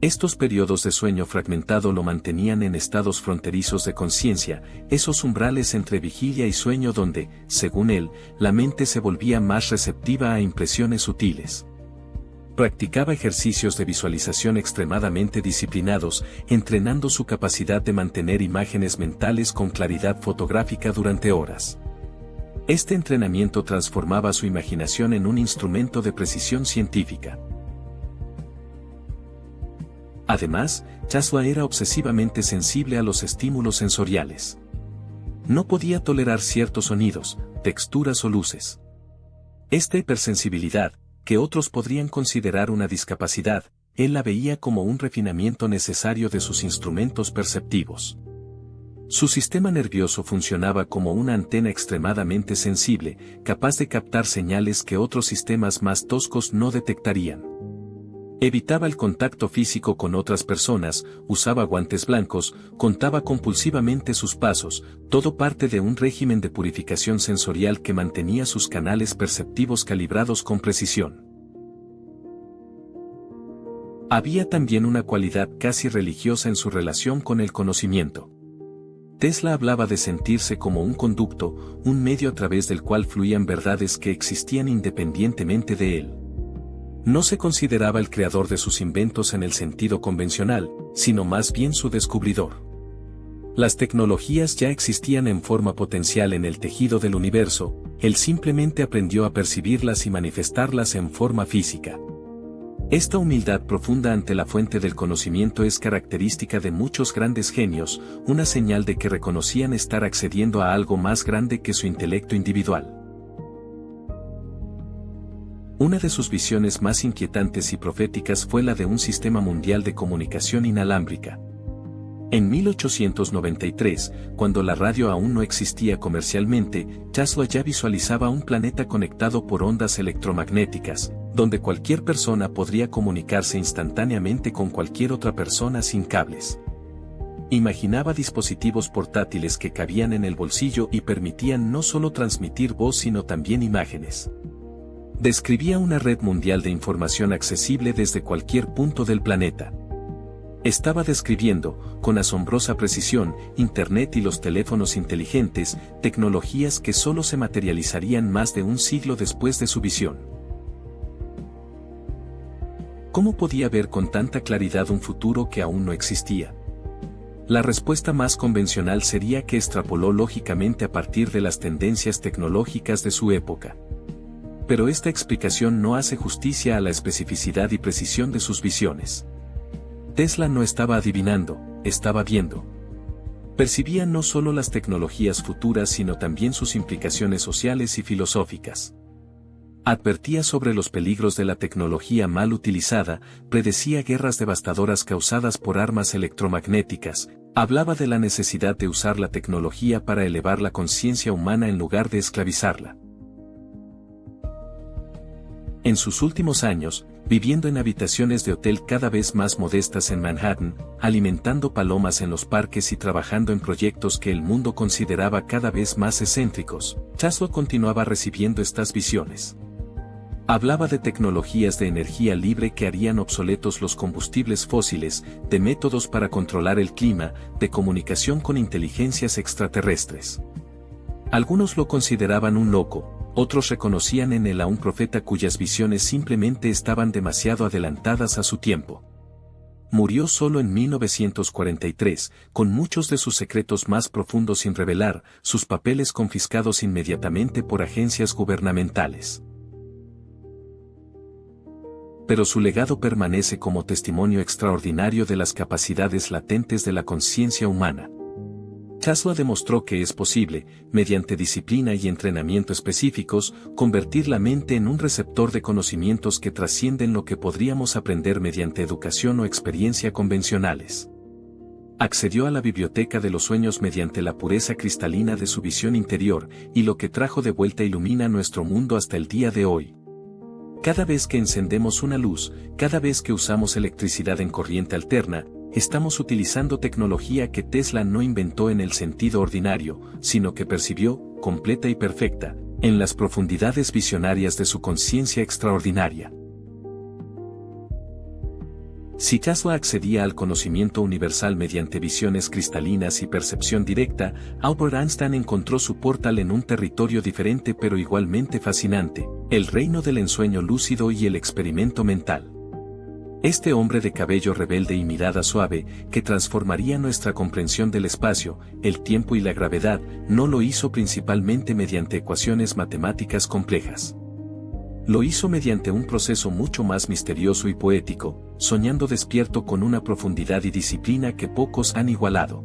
Estos periodos de sueño fragmentado lo mantenían en estados fronterizos de conciencia, esos umbrales entre vigilia y sueño donde, según él, la mente se volvía más receptiva a impresiones sutiles. Practicaba ejercicios de visualización extremadamente disciplinados, entrenando su capacidad de mantener imágenes mentales con claridad fotográfica durante horas. Este entrenamiento transformaba su imaginación en un instrumento de precisión científica. Además, Tesla era obsesivamente sensible a los estímulos sensoriales. No podía tolerar ciertos sonidos, texturas o luces. Esta hipersensibilidad, que otros podrían considerar una discapacidad, él la veía como un refinamiento necesario de sus instrumentos perceptivos. Su sistema nervioso funcionaba como una antena extremadamente sensible, capaz de captar señales que otros sistemas más toscos no detectarían. Evitaba el contacto físico con otras personas, usaba guantes blancos, contaba compulsivamente sus pasos, todo parte de un régimen de purificación sensorial que mantenía sus canales perceptivos calibrados con precisión. Había también una cualidad casi religiosa en su relación con el conocimiento. Tesla hablaba de sentirse como un conducto, un medio a través del cual fluían verdades que existían independientemente de él. No se consideraba el creador de sus inventos en el sentido convencional, sino más bien su descubridor. Las tecnologías ya existían en forma potencial en el tejido del universo, él simplemente aprendió a percibirlas y manifestarlas en forma física. Esta humildad profunda ante la fuente del conocimiento es característica de muchos grandes genios, una señal de que reconocían estar accediendo a algo más grande que su intelecto individual. Una de sus visiones más inquietantes y proféticas fue la de un sistema mundial de comunicación inalámbrica. En 1893, cuando la radio aún no existía comercialmente, Tesla ya visualizaba un planeta conectado por ondas electromagnéticas, donde cualquier persona podría comunicarse instantáneamente con cualquier otra persona sin cables. Imaginaba dispositivos portátiles que cabían en el bolsillo y permitían no solo transmitir voz sino también imágenes. Describía una red mundial de información accesible desde cualquier punto del planeta. Estaba describiendo, con asombrosa precisión, Internet y los teléfonos inteligentes, tecnologías que solo se materializarían más de un siglo después de su visión. ¿Cómo podía ver con tanta claridad un futuro que aún no existía? La respuesta más convencional sería que extrapoló lógicamente a partir de las tendencias tecnológicas de su época. Pero esta explicación no hace justicia a la especificidad y precisión de sus visiones. Tesla no estaba adivinando, estaba viendo. Percibía no solo las tecnologías futuras sino también sus implicaciones sociales y filosóficas. Advertía sobre los peligros de la tecnología mal utilizada, predecía guerras devastadoras causadas por armas electromagnéticas, hablaba de la necesidad de usar la tecnología para elevar la conciencia humana en lugar de esclavizarla. En sus últimos años, viviendo en habitaciones de hotel cada vez más modestas en Manhattan, alimentando palomas en los parques y trabajando en proyectos que el mundo consideraba cada vez más excéntricos, Tesla continuaba recibiendo estas visiones. Hablaba de tecnologías de energía libre que harían obsoletos los combustibles fósiles, de métodos para controlar el clima, de comunicación con inteligencias extraterrestres. Algunos lo consideraban un loco, otros reconocían en él a un profeta cuyas visiones simplemente estaban demasiado adelantadas a su tiempo. Murió solo en 1943, con muchos de sus secretos más profundos sin revelar, sus papeles confiscados inmediatamente por agencias gubernamentales. Pero su legado permanece como testimonio extraordinario de las capacidades latentes de la conciencia humana. Tesla demostró que es posible, mediante disciplina y entrenamiento específicos, convertir la mente en un receptor de conocimientos que trascienden lo que podríamos aprender mediante educación o experiencia convencionales. Accedió a la biblioteca de los sueños mediante la pureza cristalina de su visión interior, y lo que trajo de vuelta ilumina nuestro mundo hasta el día de hoy. Cada vez que encendemos una luz, cada vez que usamos electricidad en corriente alterna, estamos utilizando tecnología que Tesla no inventó en el sentido ordinario, sino que percibió, completa y perfecta, en las profundidades visionarias de su conciencia extraordinaria. Si Tesla accedía al conocimiento universal mediante visiones cristalinas y percepción directa, Albert Einstein encontró su portal en un territorio diferente pero igualmente fascinante, el reino del ensueño lúcido y el experimento mental. Este hombre de cabello rebelde y mirada suave, que transformaría nuestra comprensión del espacio, el tiempo y la gravedad, no lo hizo principalmente mediante ecuaciones matemáticas complejas. Lo hizo mediante un proceso mucho más misterioso y poético, soñando despierto con una profundidad y disciplina que pocos han igualado.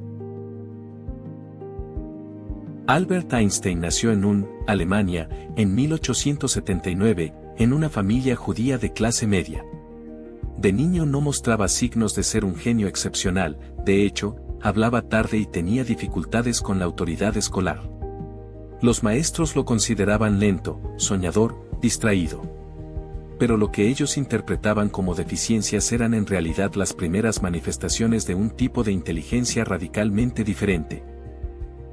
Albert Einstein nació en Alemania, en 1879, en una familia judía de clase media. De niño no mostraba signos de ser un genio excepcional, de hecho, hablaba tarde y tenía dificultades con la autoridad escolar. Los maestros lo consideraban lento, soñador, distraído. Pero lo que ellos interpretaban como deficiencias eran en realidad las primeras manifestaciones de un tipo de inteligencia radicalmente diferente.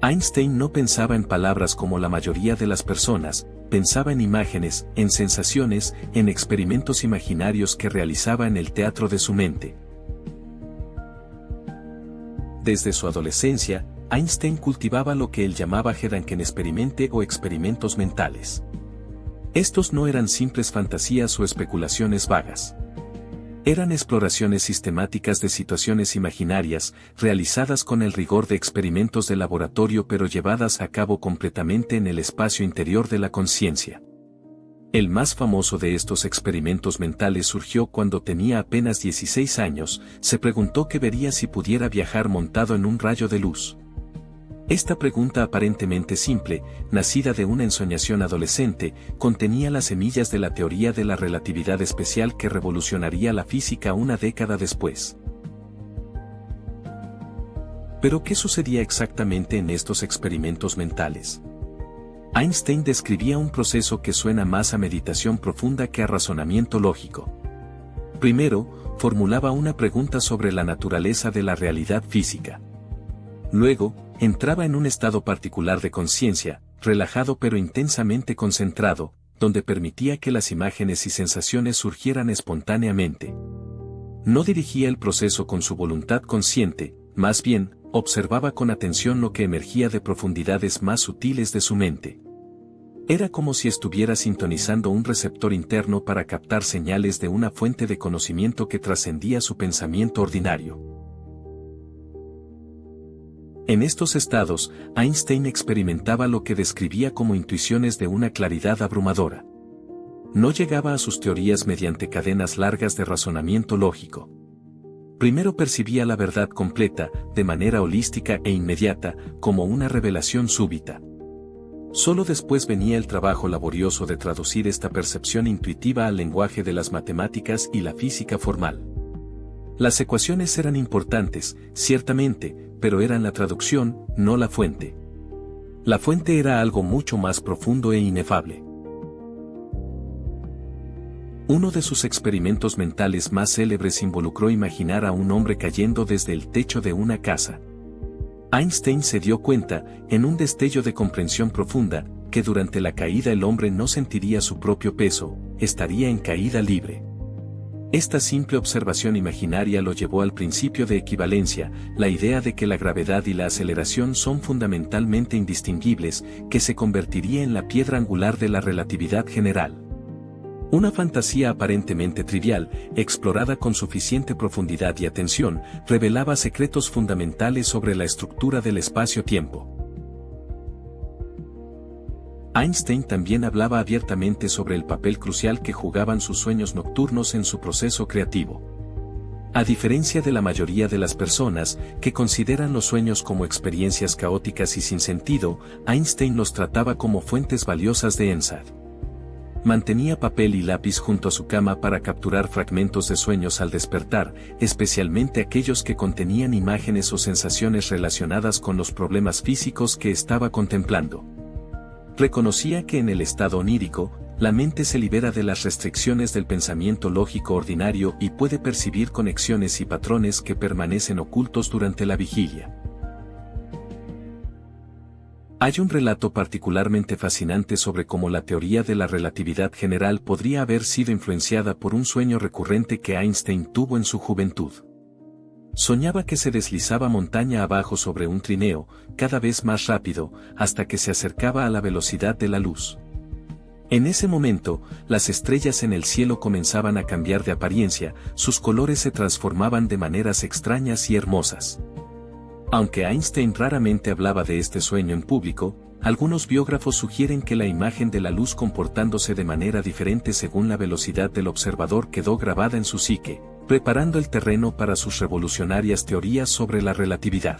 Einstein no pensaba en palabras como la mayoría de las personas, pensaba en imágenes, en sensaciones, en experimentos imaginarios que realizaba en el teatro de su mente. Desde su adolescencia, Einstein cultivaba lo que él llamaba Gedankenexperimente o experimentos mentales. Estos no eran simples fantasías o especulaciones vagas. Eran exploraciones sistemáticas de situaciones imaginarias, realizadas con el rigor de experimentos de laboratorio pero llevadas a cabo completamente en el espacio interior de la conciencia. El más famoso de estos experimentos mentales surgió cuando tenía apenas 16 años, se preguntó qué vería si pudiera viajar montado en un rayo de luz. Esta pregunta aparentemente simple, nacida de una ensoñación adolescente, contenía las semillas de la teoría de la relatividad especial que revolucionaría la física una década después. ¿Pero qué sucedía exactamente en estos experimentos mentales? Einstein describía un proceso que suena más a meditación profunda que a razonamiento lógico. Primero, formulaba una pregunta sobre la naturaleza de la realidad física. Luego, entraba en un estado particular de conciencia, relajado pero intensamente concentrado, donde permitía que las imágenes y sensaciones surgieran espontáneamente. No dirigía el proceso con su voluntad consciente, más bien, observaba con atención lo que emergía de profundidades más sutiles de su mente. Era como si estuviera sintonizando un receptor interno para captar señales de una fuente de conocimiento que trascendía su pensamiento ordinario. En estos estados, Einstein experimentaba lo que describía como intuiciones de una claridad abrumadora. No llegaba a sus teorías mediante cadenas largas de razonamiento lógico. Primero percibía la verdad completa, de manera holística e inmediata, como una revelación súbita. Solo después venía el trabajo laborioso de traducir esta percepción intuitiva al lenguaje de las matemáticas y la física formal. Las ecuaciones eran importantes, ciertamente, pero eran la traducción, no la fuente. La fuente era algo mucho más profundo e inefable. Uno de sus experimentos mentales más célebres involucró imaginar a un hombre cayendo desde el techo de una casa. Einstein se dio cuenta, en un destello de comprensión profunda, que durante la caída el hombre no sentiría su propio peso, estaría en caída libre. Esta simple observación imaginaria lo llevó al principio de equivalencia, la idea de que la gravedad y la aceleración son fundamentalmente indistinguibles, que se convertiría en la piedra angular de la relatividad general. Una fantasía aparentemente trivial, explorada con suficiente profundidad y atención, revelaba secretos fundamentales sobre la estructura del espacio-tiempo. Einstein también hablaba abiertamente sobre el papel crucial que jugaban sus sueños nocturnos en su proceso creativo. A diferencia de la mayoría de las personas, que consideran los sueños como experiencias caóticas y sin sentido, Einstein los trataba como fuentes valiosas de insight. Mantenía papel y lápiz junto a su cama para capturar fragmentos de sueños al despertar, especialmente aquellos que contenían imágenes o sensaciones relacionadas con los problemas físicos que estaba contemplando. Reconocía que en el estado onírico, la mente se libera de las restricciones del pensamiento lógico ordinario y puede percibir conexiones y patrones que permanecen ocultos durante la vigilia. Hay un relato particularmente fascinante sobre cómo la teoría de la relatividad general podría haber sido influenciada por un sueño recurrente que Einstein tuvo en su juventud. Soñaba que se deslizaba montaña abajo sobre un trineo, cada vez más rápido, hasta que se acercaba a la velocidad de la luz. En ese momento, las estrellas en el cielo comenzaban a cambiar de apariencia, sus colores se transformaban de maneras extrañas y hermosas. Aunque Einstein raramente hablaba de este sueño en público, algunos biógrafos sugieren que la imagen de la luz comportándose de manera diferente según la velocidad del observador quedó grabada en su psique, preparando el terreno para sus revolucionarias teorías sobre la relatividad.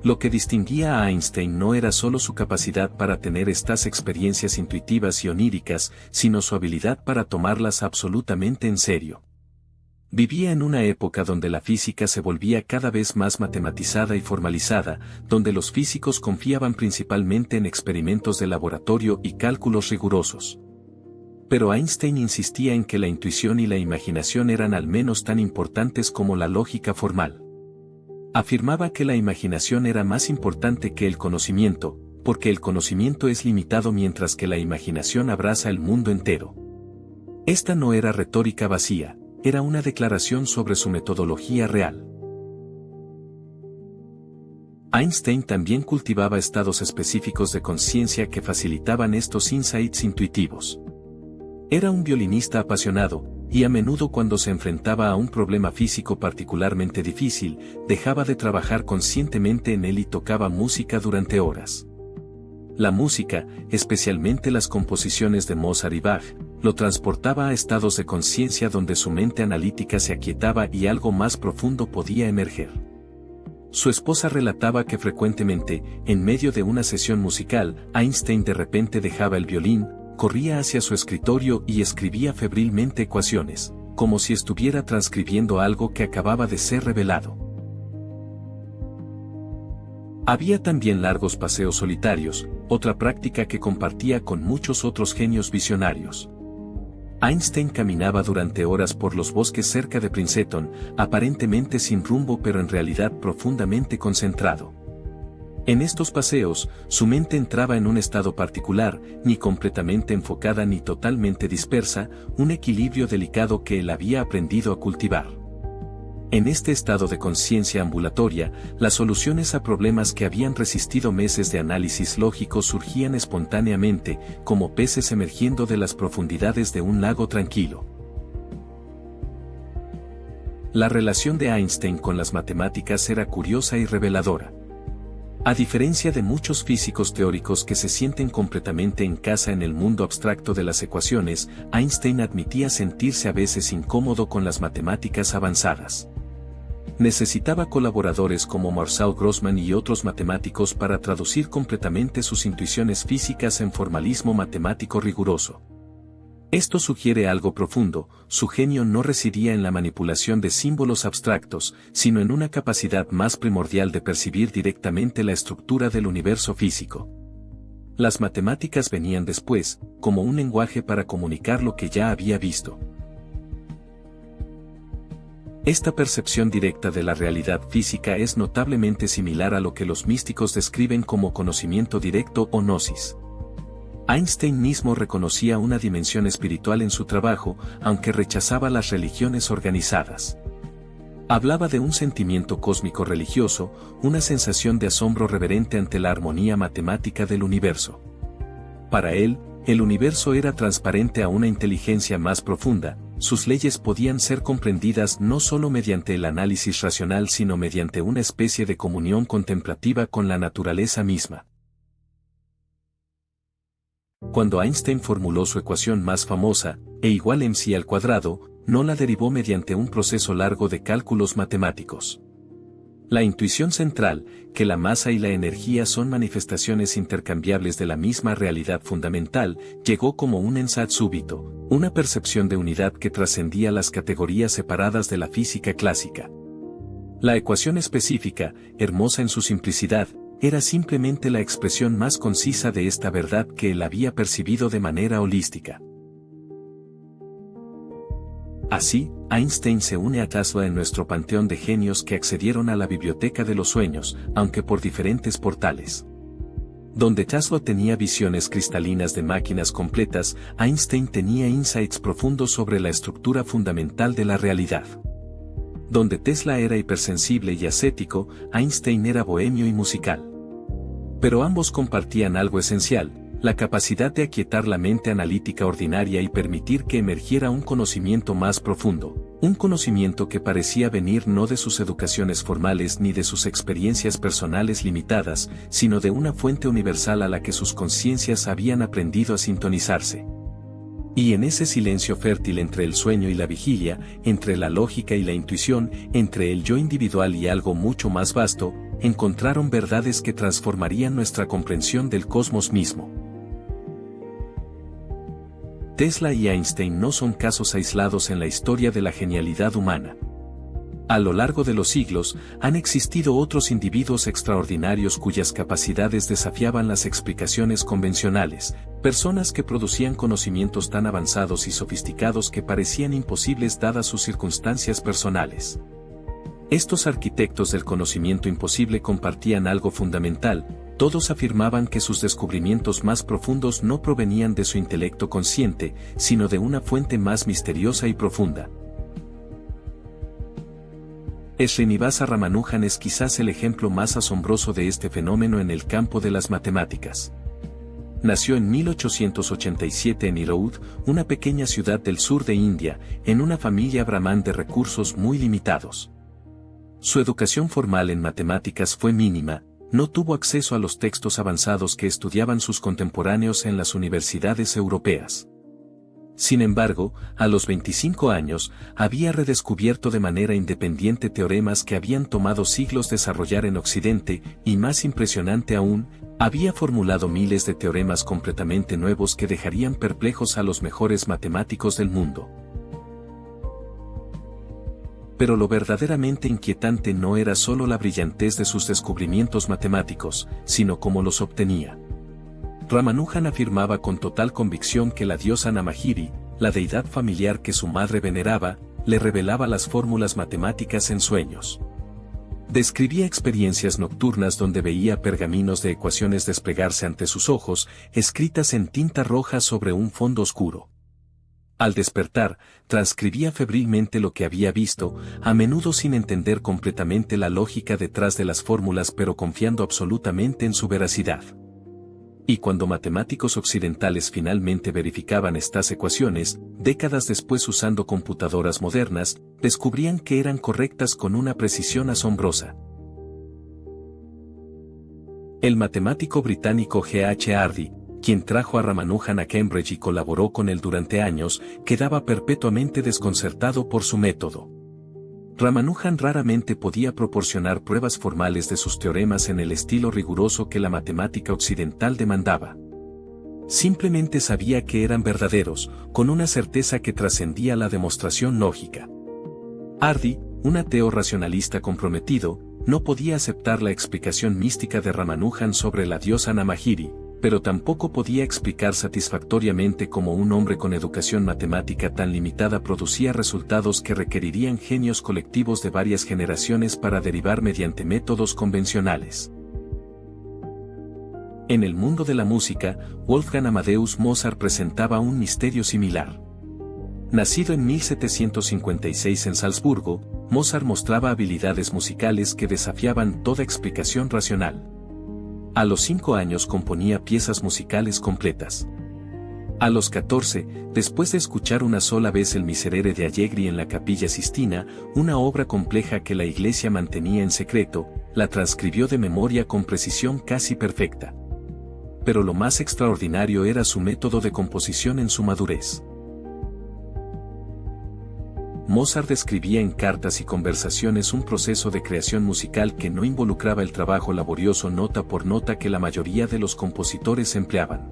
Lo que distinguía a Einstein no era solo su capacidad para tener estas experiencias intuitivas y oníricas, sino su habilidad para tomarlas absolutamente en serio. Vivía en una época donde la física se volvía cada vez más matematizada y formalizada, donde los físicos confiaban principalmente en experimentos de laboratorio y cálculos rigurosos. Pero Einstein insistía en que la intuición y la imaginación eran al menos tan importantes como la lógica formal. Afirmaba que la imaginación era más importante que el conocimiento, porque el conocimiento es limitado mientras que la imaginación abraza el mundo entero. Esta no era retórica vacía, era una declaración sobre su metodología real. Einstein también cultivaba estados específicos de conciencia que facilitaban estos insights intuitivos. Era un violinista apasionado, y a menudo cuando se enfrentaba a un problema físico particularmente difícil, dejaba de trabajar conscientemente en él y tocaba música durante horas. La música, especialmente las composiciones de Mozart y Bach, lo transportaba a estados de conciencia donde su mente analítica se aquietaba y algo más profundo podía emerger. Su esposa relataba que frecuentemente, en medio de una sesión musical, Einstein de repente dejaba el violín, corría hacia su escritorio y escribía febrilmente ecuaciones, como si estuviera transcribiendo algo que acababa de ser revelado. Había también largos paseos solitarios, otra práctica que compartía con muchos otros genios visionarios. Einstein caminaba durante horas por los bosques cerca de Princeton, aparentemente sin rumbo pero en realidad profundamente concentrado. En estos paseos, su mente entraba en un estado particular, ni completamente enfocada ni totalmente dispersa, un equilibrio delicado que él había aprendido a cultivar. En este estado de conciencia ambulatoria, las soluciones a problemas que habían resistido meses de análisis lógico surgían espontáneamente, como peces emergiendo de las profundidades de un lago tranquilo. La relación de Einstein con las matemáticas era curiosa y reveladora. A diferencia de muchos físicos teóricos que se sienten completamente en casa en el mundo abstracto de las ecuaciones, Einstein admitía sentirse a veces incómodo con las matemáticas avanzadas. Necesitaba colaboradores como Marcel Grossman y otros matemáticos para traducir completamente sus intuiciones físicas en formalismo matemático riguroso. Esto sugiere algo profundo: su genio no residía en la manipulación de símbolos abstractos, sino en una capacidad más primordial de percibir directamente la estructura del universo físico. Las matemáticas venían después, como un lenguaje para comunicar lo que ya había visto. Esta percepción directa de la realidad física es notablemente similar a lo que los místicos describen como conocimiento directo o gnosis. Einstein mismo reconocía una dimensión espiritual en su trabajo, aunque rechazaba las religiones organizadas. Hablaba de un sentimiento cósmico religioso, una sensación de asombro reverente ante la armonía matemática del universo. Para él, el universo era transparente a una inteligencia más profunda, sus leyes podían ser comprendidas no solo mediante el análisis racional sino mediante una especie de comunión contemplativa con la naturaleza misma. Cuando Einstein formuló su ecuación más famosa, E=mc², no la derivó mediante un proceso largo de cálculos matemáticos. La intuición central, que la masa y la energía son manifestaciones intercambiables de la misma realidad fundamental, llegó como un ensat súbito, una percepción de unidad que trascendía las categorías separadas de la física clásica. La ecuación específica, hermosa en su simplicidad, era simplemente la expresión más concisa de esta verdad que él había percibido de manera holística. Así, Einstein se une a Tesla en nuestro panteón de genios que accedieron a la biblioteca de los sueños, aunque por diferentes portales. Donde Tesla tenía visiones cristalinas de máquinas completas, Einstein tenía insights profundos sobre la estructura fundamental de la realidad. Donde Tesla era hipersensible y ascético, Einstein era bohemio y musical. Pero ambos compartían algo esencial, la capacidad de aquietar la mente analítica ordinaria y permitir que emergiera un conocimiento más profundo, un conocimiento que parecía venir no de sus educaciones formales ni de sus experiencias personales limitadas, sino de una fuente universal a la que sus conciencias habían aprendido a sintonizarse. Y en ese silencio fértil entre el sueño y la vigilia, entre la lógica y la intuición, entre el yo individual y algo mucho más vasto, encontraron verdades que transformarían nuestra comprensión del cosmos mismo. Tesla y Einstein no son casos aislados en la historia de la genialidad humana. A lo largo de los siglos, han existido otros individuos extraordinarios cuyas capacidades desafiaban las explicaciones convencionales, personas que producían conocimientos tan avanzados y sofisticados que parecían imposibles dadas sus circunstancias personales. Estos arquitectos del conocimiento imposible compartían algo fundamental, todos afirmaban que sus descubrimientos más profundos no provenían de su intelecto consciente, sino de una fuente más misteriosa y profunda. Srinivasa Ramanujan es quizás el ejemplo más asombroso de este fenómeno en el campo de las matemáticas. Nació en 1887 en Erode, una pequeña ciudad del sur de India, en una familia brahmán de recursos muy limitados. Su educación formal en matemáticas fue mínima, no tuvo acceso a los textos avanzados que estudiaban sus contemporáneos en las universidades europeas. Sin embargo, a los 25 años, había redescubierto de manera independiente teoremas que habían tomado siglos desarrollar en Occidente, y más impresionante aún, había formulado miles de teoremas completamente nuevos que dejarían perplejos a los mejores matemáticos del mundo. Pero lo verdaderamente inquietante no era solo la brillantez de sus descubrimientos matemáticos, sino cómo los obtenía. Ramanujan afirmaba con total convicción que la diosa Namahiri, la deidad familiar que su madre veneraba, le revelaba las fórmulas matemáticas en sueños. Describía experiencias nocturnas donde veía pergaminos de ecuaciones desplegarse ante sus ojos, escritas en tinta roja sobre un fondo oscuro. Al despertar, transcribía febrilmente lo que había visto, a menudo sin entender completamente la lógica detrás de las fórmulas pero confiando absolutamente en su veracidad. Y cuando matemáticos occidentales finalmente verificaban estas ecuaciones, décadas después usando computadoras modernas, descubrían que eran correctas con una precisión asombrosa. El matemático británico G.H. Hardy, quien trajo a Ramanujan a Cambridge y colaboró con él durante años, quedaba perpetuamente desconcertado por su método. Ramanujan raramente podía proporcionar pruebas formales de sus teoremas en el estilo riguroso que la matemática occidental demandaba. Simplemente sabía que eran verdaderos, con una certeza que trascendía la demostración lógica. Hardy, un ateo racionalista comprometido, no podía aceptar la explicación mística de Ramanujan sobre la diosa Namahiri, Pero tampoco podía explicar satisfactoriamente cómo un hombre con educación matemática tan limitada producía resultados que requerirían genios colectivos de varias generaciones para derivar mediante métodos convencionales. En el mundo de la música, Wolfgang Amadeus Mozart presentaba un misterio similar. Nacido en 1756 en Salzburgo, Mozart mostraba habilidades musicales que desafiaban toda explicación racional. A los 5 años componía piezas musicales completas. A los 14, después de escuchar una sola vez el Miserere de Allegri en la Capilla Sistina, una obra compleja que la Iglesia mantenía en secreto, la transcribió de memoria con precisión casi perfecta. Pero lo más extraordinario era su método de composición en su madurez. Mozart describía en cartas y conversaciones un proceso de creación musical que no involucraba el trabajo laborioso nota por nota que la mayoría de los compositores empleaban.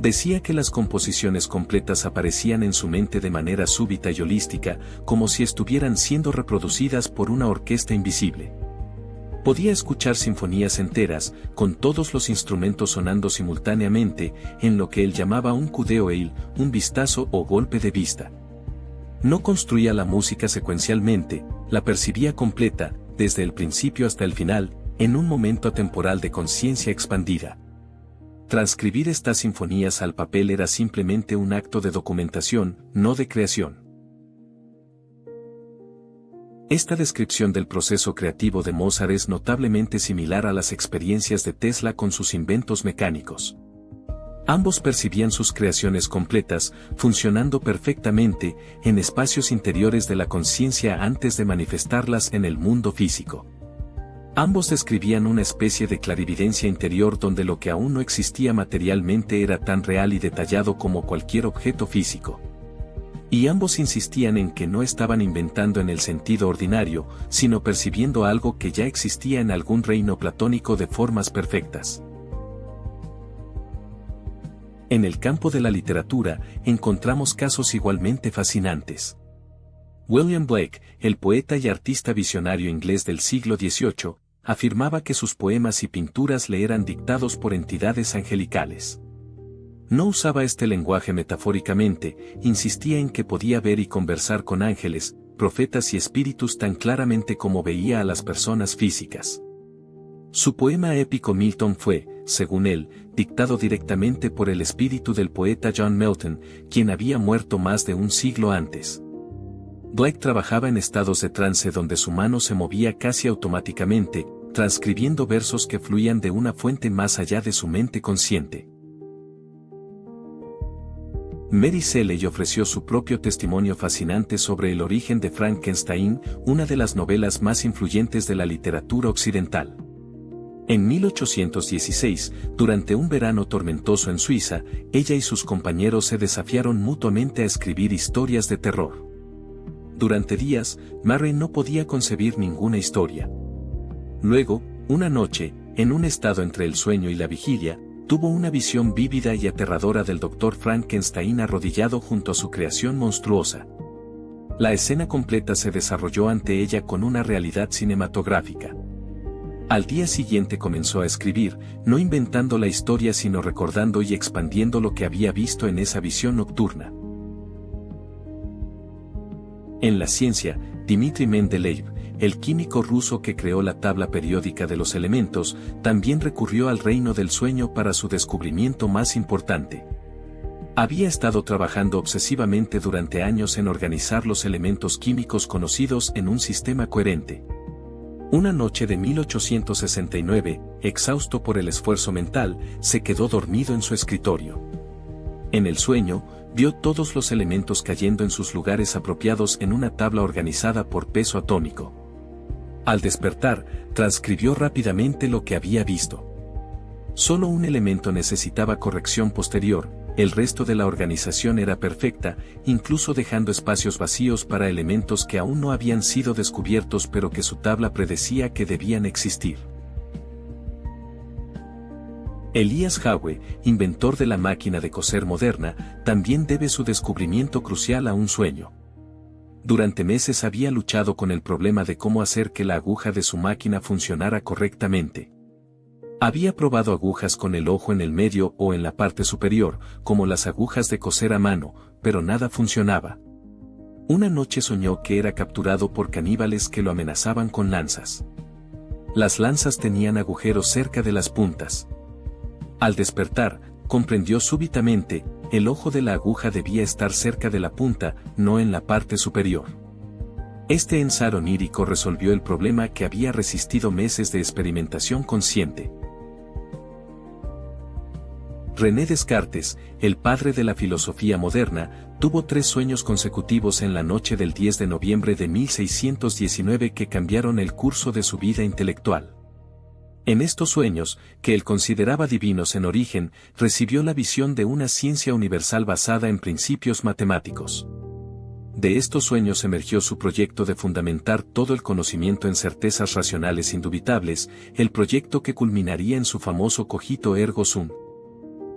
Decía que las composiciones completas aparecían en su mente de manera súbita y holística, como si estuvieran siendo reproducidas por una orquesta invisible. Podía escuchar sinfonías enteras, con todos los instrumentos sonando simultáneamente, en lo que él llamaba un coup d'œil, un vistazo o golpe de vista. No construía la música secuencialmente, la percibía completa, desde el principio hasta el final, en un momento atemporal de conciencia expandida. Transcribir estas sinfonías al papel era simplemente un acto de documentación, no de creación. Esta descripción del proceso creativo de Mozart es notablemente similar a las experiencias de Tesla con sus inventos mecánicos. Ambos percibían sus creaciones completas, funcionando perfectamente, en espacios interiores de la conciencia antes de manifestarlas en el mundo físico. Ambos describían una especie de clarividencia interior donde lo que aún no existía materialmente era tan real y detallado como cualquier objeto físico. Y ambos insistían en que no estaban inventando en el sentido ordinario, sino percibiendo algo que ya existía en algún reino platónico de formas perfectas. En el campo de la literatura, encontramos casos igualmente fascinantes. William Blake, el poeta y artista visionario inglés del siglo XVIII, afirmaba que sus poemas y pinturas le eran dictados por entidades angelicales. No usaba este lenguaje metafóricamente, insistía en que podía ver y conversar con ángeles, profetas y espíritus tan claramente como veía a las personas físicas. Su poema épico Milton fue, según él, dictado directamente por el espíritu del poeta John Milton, quien había muerto más de un siglo antes. Blake trabajaba en estados de trance donde su mano se movía casi automáticamente, transcribiendo versos que fluían de una fuente más allá de su mente consciente. Mary Shelley ofreció su propio testimonio fascinante sobre el origen de Frankenstein, una de las novelas más influyentes de la literatura occidental. En 1816, durante un verano tormentoso en Suiza, ella y sus compañeros se desafiaron mutuamente a escribir historias de terror. Durante días, Mary no podía concebir ninguna historia. Luego, una noche, en un estado entre el sueño y la vigilia, tuvo una visión vívida y aterradora del Dr. Frankenstein arrodillado junto a su creación monstruosa. La escena completa se desarrolló ante ella con una realidad cinematográfica. Al día siguiente comenzó a escribir, no inventando la historia sino recordando y expandiendo lo que había visto en esa visión nocturna. En la ciencia, Dmitri Mendeleev, el químico ruso que creó la tabla periódica de los elementos, también recurrió al reino del sueño para su descubrimiento más importante. Había estado trabajando obsesivamente durante años en organizar los elementos químicos conocidos en un sistema coherente. Una noche de 1869, exhausto por el esfuerzo mental, se quedó dormido en su escritorio. En el sueño, vio todos los elementos cayendo en sus lugares apropiados en una tabla organizada por peso atómico. Al despertar, transcribió rápidamente lo que había visto. Solo un elemento necesitaba corrección posterior, el resto de la organización era perfecta, incluso dejando espacios vacíos para elementos que aún no habían sido descubiertos pero que su tabla predecía que debían existir. Elias Howe, inventor de la máquina de coser moderna, también debe su descubrimiento crucial a un sueño. Durante meses había luchado con el problema de cómo hacer que la aguja de su máquina funcionara correctamente. Había probado agujas con el ojo en el medio o en la parte superior, como las agujas de coser a mano, pero nada funcionaba. Una noche soñó que era capturado por caníbales que lo amenazaban con lanzas. Las lanzas tenían agujeros cerca de las puntas. Al despertar, comprendió súbitamente, el ojo de la aguja debía estar cerca de la punta, no en la parte superior. Este ensar onírico resolvió el problema que había resistido meses de experimentación consciente. René Descartes, el padre de la filosofía moderna, tuvo 3 sueños consecutivos en la noche del 10 de noviembre de 1619 que cambiaron el curso de su vida intelectual. En estos sueños, que él consideraba divinos en origen, recibió la visión de una ciencia universal basada en principios matemáticos. De estos sueños emergió su proyecto de fundamentar todo el conocimiento en certezas racionales indubitables, el proyecto que culminaría en su famoso cogito ergo sum.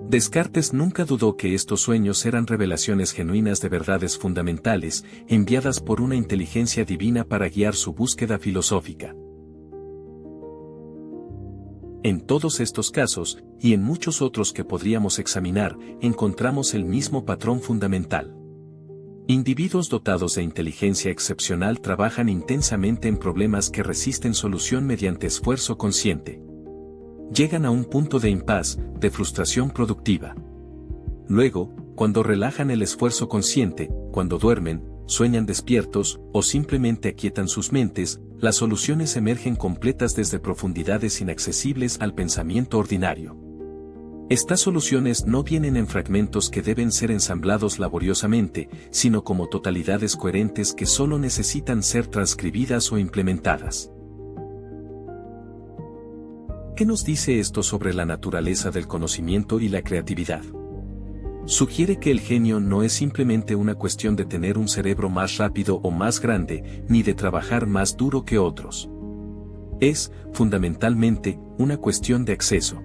Descartes nunca dudó que estos sueños eran revelaciones genuinas de verdades fundamentales, enviadas por una inteligencia divina para guiar su búsqueda filosófica. En todos estos casos, y en muchos otros que podríamos examinar, encontramos el mismo patrón fundamental. Individuos dotados de inteligencia excepcional trabajan intensamente en problemas que resisten solución mediante esfuerzo consciente. Llegan a un punto de impas, de frustración productiva. Luego, cuando relajan el esfuerzo consciente, cuando duermen, sueñan despiertos, o simplemente aquietan sus mentes, las soluciones emergen completas desde profundidades inaccesibles al pensamiento ordinario. Estas soluciones no vienen en fragmentos que deben ser ensamblados laboriosamente, sino como totalidades coherentes que solo necesitan ser transcribidas o implementadas. ¿Qué nos dice esto sobre la naturaleza del conocimiento y la creatividad? Sugiere que el genio no es simplemente una cuestión de tener un cerebro más rápido o más grande, ni de trabajar más duro que otros. Es, fundamentalmente, una cuestión de acceso.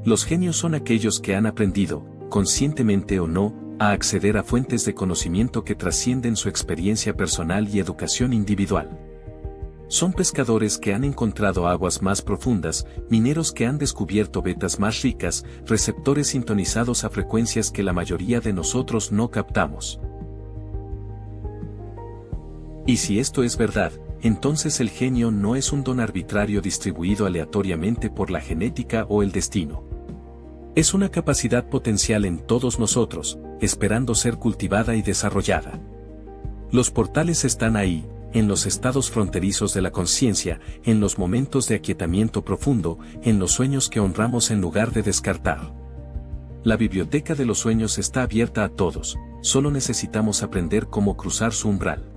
Los genios son aquellos que han aprendido, conscientemente o no, a acceder a fuentes de conocimiento que trascienden su experiencia personal y educación individual. Son pescadores que han encontrado aguas más profundas, mineros que han descubierto vetas más ricas, receptores sintonizados a frecuencias que la mayoría de nosotros no captamos. Y si esto es verdad, entonces el genio no es un don arbitrario distribuido aleatoriamente por la genética o el destino. Es una capacidad potencial en todos nosotros, esperando ser cultivada y desarrollada. Los portales están ahí, en los estados fronterizos de la conciencia, en los momentos de aquietamiento profundo, en los sueños que honramos en lugar de descartar. La biblioteca de los sueños está abierta a todos, solo necesitamos aprender cómo cruzar su umbral.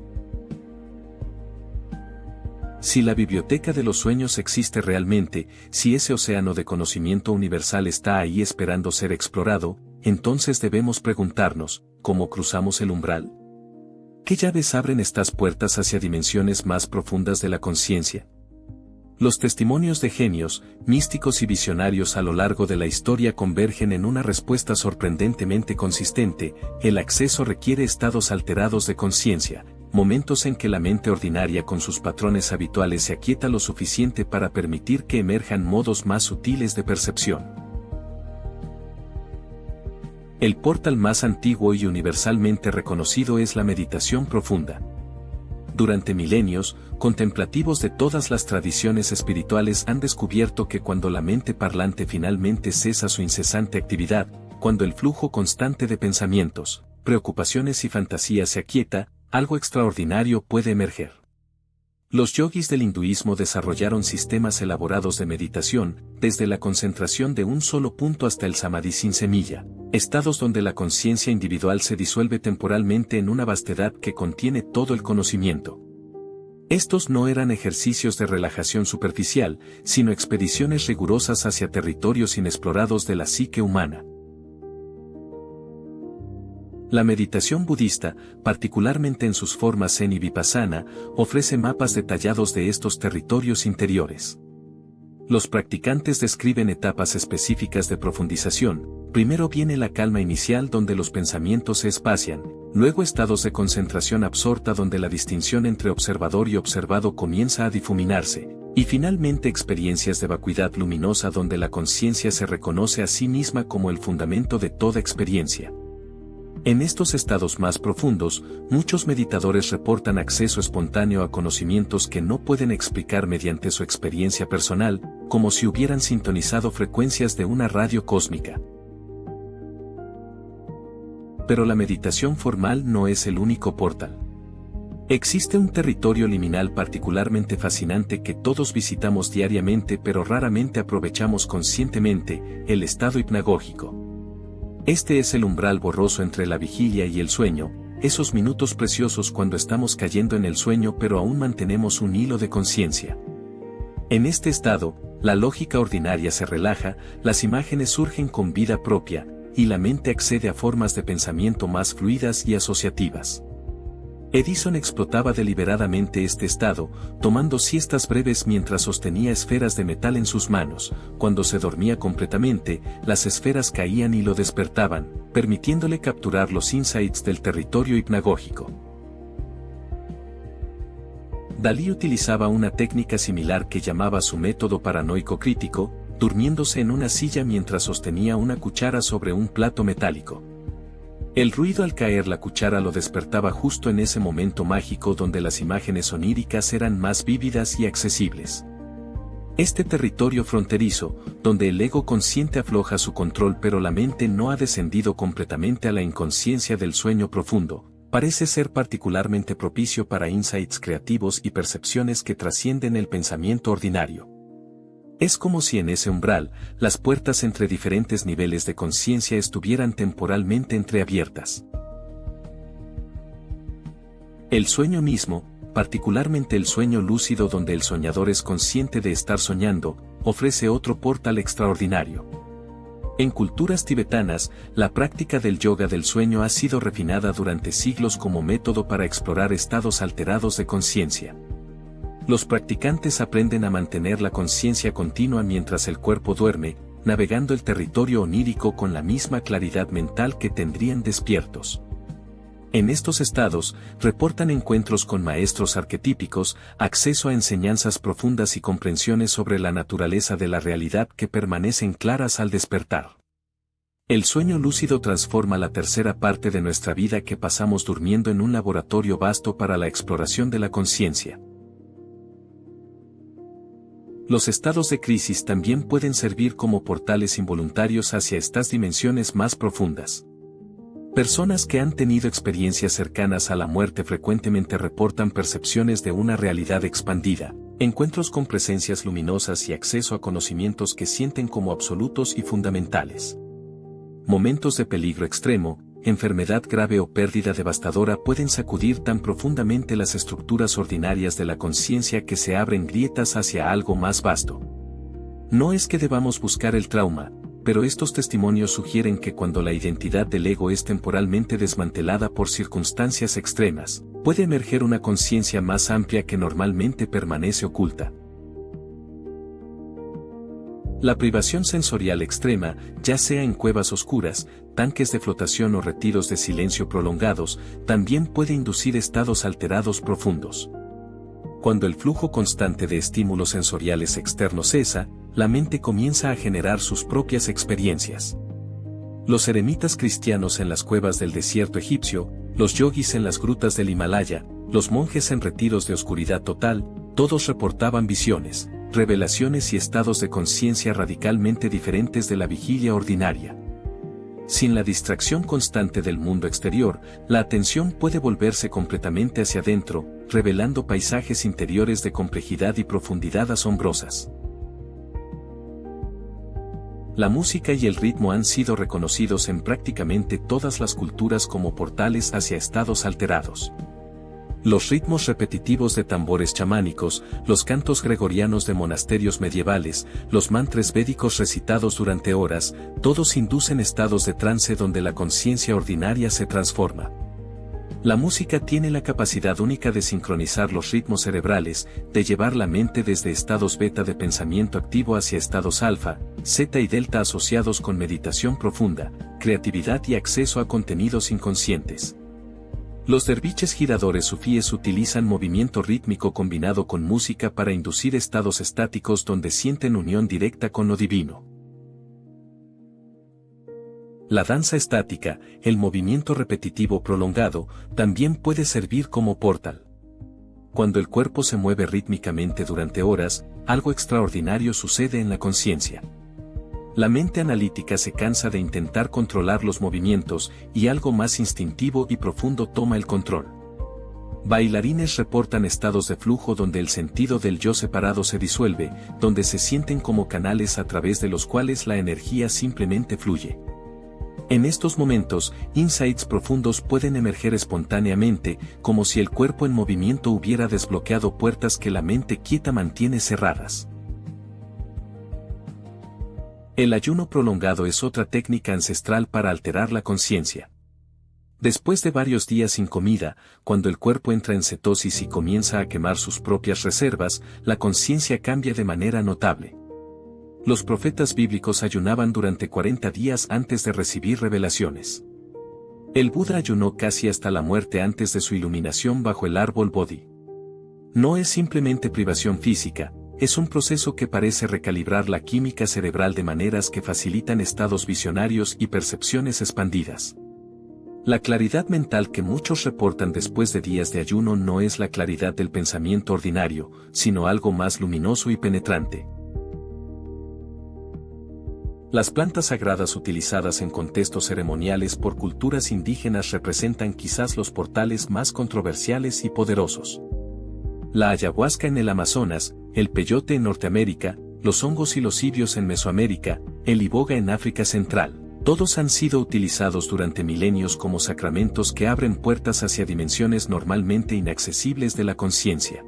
Si la biblioteca de los sueños existe realmente, si ese océano de conocimiento universal está ahí esperando ser explorado, entonces debemos preguntarnos, ¿cómo cruzamos el umbral? ¿Qué llaves abren estas puertas hacia dimensiones más profundas de la conciencia? Los testimonios de genios, místicos y visionarios a lo largo de la historia convergen en una respuesta sorprendentemente consistente: el acceso requiere estados alterados de conciencia, momentos en que la mente ordinaria con sus patrones habituales se aquieta lo suficiente para permitir que emerjan modos más sutiles de percepción. El portal más antiguo y universalmente reconocido es la meditación profunda. Durante milenios, contemplativos de todas las tradiciones espirituales han descubierto que cuando la mente parlante finalmente cesa su incesante actividad, cuando el flujo constante de pensamientos, preocupaciones y fantasías se aquieta, algo extraordinario puede emerger. Los yogis del hinduismo desarrollaron sistemas elaborados de meditación, desde la concentración de un solo punto hasta el samadhi sin semilla, estados donde la conciencia individual se disuelve temporalmente en una vastedad que contiene todo el conocimiento. Estos no eran ejercicios de relajación superficial, sino expediciones rigurosas hacia territorios inexplorados de la psique humana. La meditación budista, particularmente en sus formas zen y vipassana, ofrece mapas detallados de estos territorios interiores. Los practicantes describen etapas específicas de profundización. Primero viene la calma inicial donde los pensamientos se espacian, luego estados de concentración absorta donde la distinción entre observador y observado comienza a difuminarse, Y finalmente experiencias de vacuidad luminosa donde la conciencia se reconoce a sí misma como el fundamento de toda experiencia. En estos estados más profundos, muchos meditadores reportan acceso espontáneo a conocimientos que no pueden explicar mediante su experiencia personal, como si hubieran sintonizado frecuencias de una radio cósmica. Pero la meditación formal no es el único portal. Existe un territorio liminal particularmente fascinante que todos visitamos diariamente pero raramente aprovechamos conscientemente, el estado hipnagógico. Este es el umbral borroso entre la vigilia y el sueño, esos minutos preciosos cuando estamos cayendo en el sueño pero aún mantenemos un hilo de conciencia. En este estado, la lógica ordinaria se relaja, las imágenes surgen con vida propia, y la mente accede a formas de pensamiento más fluidas y asociativas. Edison explotaba deliberadamente este estado, tomando siestas breves mientras sostenía esferas de metal en sus manos. Cuando se dormía completamente, las esferas caían y lo despertaban, permitiéndole capturar los insights del territorio hipnagógico. Dalí utilizaba una técnica similar que llamaba su método paranoico crítico, durmiéndose en una silla mientras sostenía una cuchara sobre un plato metálico. El ruido al caer la cuchara lo despertaba justo en ese momento mágico donde las imágenes oníricas eran más vívidas y accesibles. Este territorio fronterizo, donde el ego consciente afloja su control pero la mente no ha descendido completamente a la inconsciencia del sueño profundo, parece ser particularmente propicio para insights creativos y percepciones que trascienden el pensamiento ordinario. Es como si en ese umbral, las puertas entre diferentes niveles de conciencia estuvieran temporalmente entreabiertas. El sueño mismo, particularmente el sueño lúcido donde el soñador es consciente de estar soñando, ofrece otro portal extraordinario. En culturas tibetanas, la práctica del yoga del sueño ha sido refinada durante siglos como método para explorar estados alterados de conciencia. Los practicantes aprenden a mantener la conciencia continua mientras el cuerpo duerme, navegando el territorio onírico con la misma claridad mental que tendrían despiertos. En estos estados, reportan encuentros con maestros arquetípicos, acceso a enseñanzas profundas y comprensiones sobre la naturaleza de la realidad que permanecen claras al despertar. El sueño lúcido transforma la tercera parte de nuestra vida que pasamos durmiendo en un laboratorio vasto para la exploración de la conciencia. Los estados de crisis también pueden servir como portales involuntarios hacia estas dimensiones más profundas. Personas que han tenido experiencias cercanas a la muerte frecuentemente reportan percepciones de una realidad expandida, encuentros con presencias luminosas y acceso a conocimientos que sienten como absolutos y fundamentales. Momentos de peligro extremo, enfermedad grave o pérdida devastadora pueden sacudir tan profundamente las estructuras ordinarias de la conciencia que se abren grietas hacia algo más vasto. No es que debamos buscar el trauma, pero estos testimonios sugieren que cuando la identidad del ego es temporalmente desmantelada por circunstancias extremas, puede emerger una conciencia más amplia que normalmente permanece oculta. La privación sensorial extrema, ya sea en cuevas oscuras, tanques de flotación o retiros de silencio prolongados, también puede inducir estados alterados profundos. Cuando el flujo constante de estímulos sensoriales externos cesa, la mente comienza a generar sus propias experiencias. Los eremitas cristianos en las cuevas del desierto egipcio, los yogis en las grutas del Himalaya, los monjes en retiros de oscuridad total, todos reportaban visiones, revelaciones y estados de conciencia radicalmente diferentes de la vigilia ordinaria. Sin la distracción constante del mundo exterior, la atención puede volverse completamente hacia adentro, revelando paisajes interiores de complejidad y profundidad asombrosas. La música y el ritmo han sido reconocidos en prácticamente todas las culturas como portales hacia estados alterados. Los ritmos repetitivos de tambores chamánicos, los cantos gregorianos de monasterios medievales, los mantras védicos recitados durante horas, todos inducen estados de trance donde la conciencia ordinaria se transforma. La música tiene la capacidad única de sincronizar los ritmos cerebrales, de llevar la mente desde estados beta de pensamiento activo hacia estados alfa, zeta y delta asociados con meditación profunda, creatividad y acceso a contenidos inconscientes. Los derviches giradores sufíes utilizan movimiento rítmico combinado con música para inducir estados estáticos donde sienten unión directa con lo divino. La danza estática, el movimiento repetitivo prolongado, también puede servir como portal. Cuando el cuerpo se mueve rítmicamente durante horas, algo extraordinario sucede en la conciencia. La mente analítica se cansa de intentar controlar los movimientos y algo más instintivo y profundo toma el control. Bailarines reportan estados de flujo donde el sentido del yo separado se disuelve, donde se sienten como canales a través de los cuales la energía simplemente fluye. En estos momentos, insights profundos pueden emerger espontáneamente, como si el cuerpo en movimiento hubiera desbloqueado puertas que la mente quieta mantiene cerradas. El ayuno prolongado es otra técnica ancestral para alterar la conciencia. Después de varios días sin comida, cuando el cuerpo entra en cetosis y comienza a quemar sus propias reservas, la conciencia cambia de manera notable. Los profetas bíblicos ayunaban durante 40 días antes de recibir revelaciones. El Buda ayunó casi hasta la muerte antes de su iluminación bajo el árbol Bodhi. No es simplemente privación física, es un proceso que parece recalibrar la química cerebral de maneras que facilitan estados visionarios y percepciones expandidas. La claridad mental que muchos reportan después de días de ayuno no es la claridad del pensamiento ordinario, sino algo más luminoso y penetrante. Las plantas sagradas utilizadas en contextos ceremoniales por culturas indígenas representan quizás los portales más controversiales y poderosos. La ayahuasca en el Amazonas, el peyote en Norteamérica, los hongos y los cibios en Mesoamérica, el iboga en África Central, todos han sido utilizados durante milenios como sacramentos que abren puertas hacia dimensiones normalmente inaccesibles de la conciencia.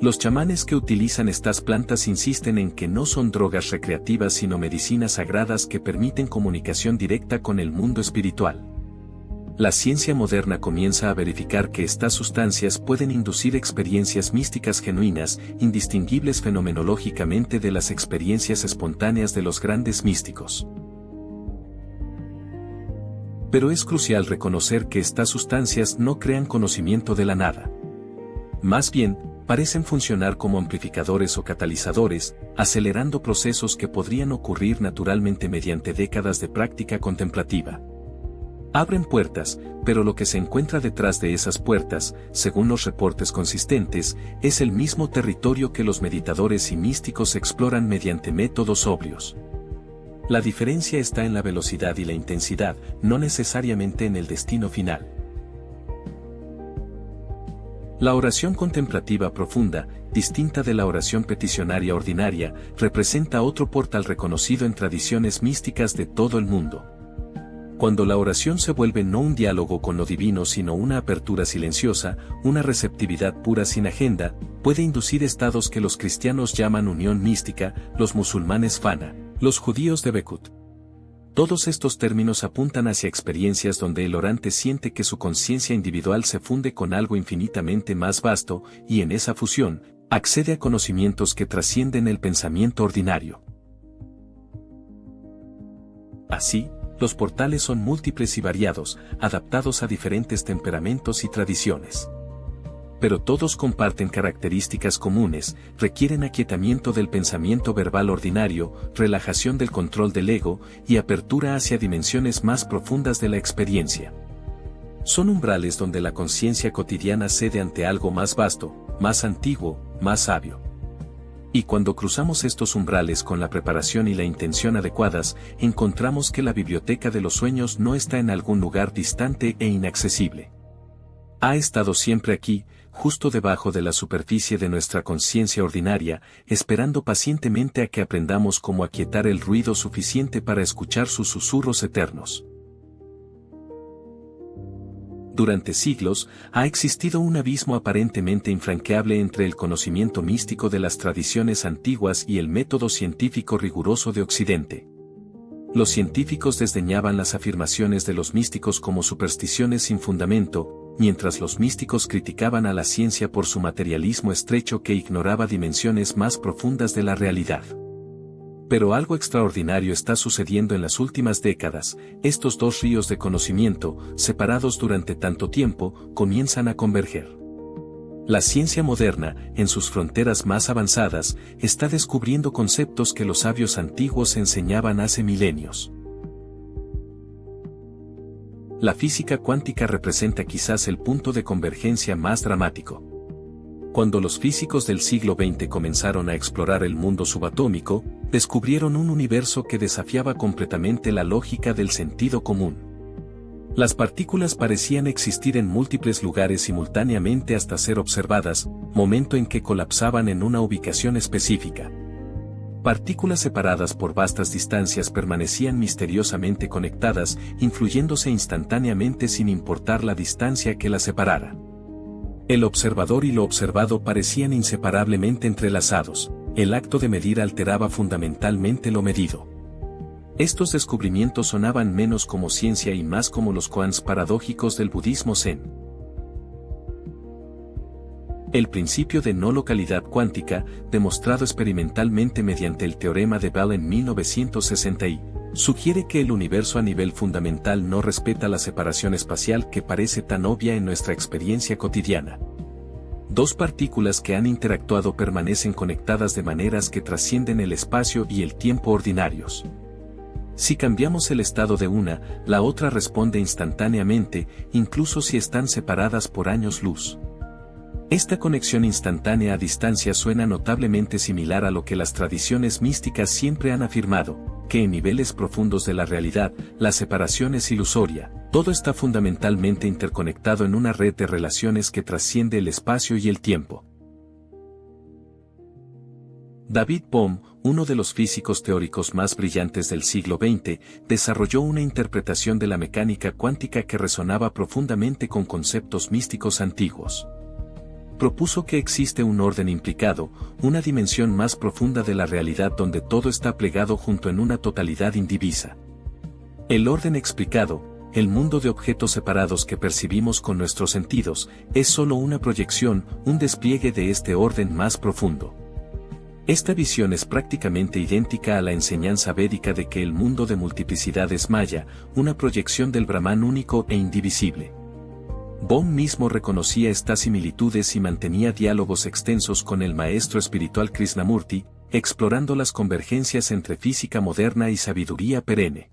Los chamanes que utilizan estas plantas insisten en que no son drogas recreativas sino medicinas sagradas que permiten comunicación directa con el mundo espiritual. La ciencia moderna comienza a verificar que estas sustancias pueden inducir experiencias místicas genuinas, indistinguibles fenomenológicamente de las experiencias espontáneas de los grandes místicos. Pero es crucial reconocer que estas sustancias no crean conocimiento de la nada. Más bien, parecen funcionar como amplificadores o catalizadores, acelerando procesos que podrían ocurrir naturalmente mediante décadas de práctica contemplativa. Abren puertas, pero lo que se encuentra detrás de esas puertas, según los reportes consistentes, es el mismo territorio que los meditadores y místicos exploran mediante métodos sobrios. La diferencia está en la velocidad y la intensidad, no necesariamente en el destino final. La oración contemplativa profunda, distinta de la oración peticionaria ordinaria, representa otro portal reconocido en tradiciones místicas de todo el mundo. Cuando la oración se vuelve no un diálogo con lo divino sino una apertura silenciosa, una receptividad pura sin agenda, puede inducir estados que los cristianos llaman unión mística, los musulmanes fana, los judíos de Bekut. Todos estos términos apuntan hacia experiencias donde el orante siente que su conciencia individual se funde con algo infinitamente más vasto, y en esa fusión, accede a conocimientos que trascienden el pensamiento ordinario. Así, los portales son múltiples y variados, adaptados a diferentes temperamentos y tradiciones. Pero todos comparten características comunes, requieren aquietamiento del pensamiento verbal ordinario, relajación del control del ego, y apertura hacia dimensiones más profundas de la experiencia. Son umbrales donde la conciencia cotidiana cede ante algo más vasto, más antiguo, más sabio. Y cuando cruzamos estos umbrales con la preparación y la intención adecuadas, encontramos que la biblioteca de los sueños no está en algún lugar distante e inaccesible. Ha estado siempre aquí, justo debajo de la superficie de nuestra conciencia ordinaria, esperando pacientemente a que aprendamos cómo aquietar el ruido suficiente para escuchar sus susurros eternos. Durante siglos, ha existido un abismo aparentemente infranqueable entre el conocimiento místico de las tradiciones antiguas y el método científico riguroso de Occidente. Los científicos desdeñaban las afirmaciones de los místicos como supersticiones sin fundamento, mientras los místicos criticaban a la ciencia por su materialismo estrecho que ignoraba dimensiones más profundas de la realidad. Pero algo extraordinario está sucediendo en las últimas décadas. Estos dos ríos de conocimiento, separados durante tanto tiempo, comienzan a converger. La ciencia moderna, en sus fronteras más avanzadas, está descubriendo conceptos que los sabios antiguos enseñaban hace milenios. La física cuántica representa quizás el punto de convergencia más dramático. Cuando los físicos del siglo XX comenzaron a explorar el mundo subatómico, descubrieron un universo que desafiaba completamente la lógica del sentido común. Las partículas parecían existir en múltiples lugares simultáneamente hasta ser observadas, momento en que colapsaban en una ubicación específica. Partículas separadas por vastas distancias permanecían misteriosamente conectadas, influyéndose instantáneamente sin importar la distancia que las separara. El observador y lo observado parecían inseparablemente entrelazados. El acto de medir alteraba fundamentalmente lo medido. Estos descubrimientos sonaban menos como ciencia y más como los koans paradójicos del budismo zen. El principio de no localidad cuántica, demostrado experimentalmente mediante el teorema de Bell en 1960, sugiere que el universo a nivel fundamental no respeta la separación espacial que parece tan obvia en nuestra experiencia cotidiana. Dos partículas que han interactuado permanecen conectadas de maneras que trascienden el espacio y el tiempo ordinarios. Si cambiamos el estado de una, la otra responde instantáneamente, incluso si están separadas por años luz. Esta conexión instantánea a distancia suena notablemente similar a lo que las tradiciones místicas siempre han afirmado, que en niveles profundos de la realidad, la separación es ilusoria, todo está fundamentalmente interconectado en una red de relaciones que trasciende el espacio y el tiempo. David Bohm, uno de los físicos teóricos más brillantes del siglo XX, desarrolló una interpretación de la mecánica cuántica que resonaba profundamente con conceptos místicos antiguos. Propuso que existe un orden implicado, una dimensión más profunda de la realidad donde todo está plegado junto en una totalidad indivisa. El orden explicado, el mundo de objetos separados que percibimos con nuestros sentidos, es solo una proyección, un despliegue de este orden más profundo. Esta visión es prácticamente idéntica a la enseñanza védica de que el mundo de multiplicidad es Maya, una proyección del Brahman único e indivisible. Bohm mismo reconocía estas similitudes y mantenía diálogos extensos con el maestro espiritual Krishnamurti, explorando las convergencias entre física moderna y sabiduría perenne.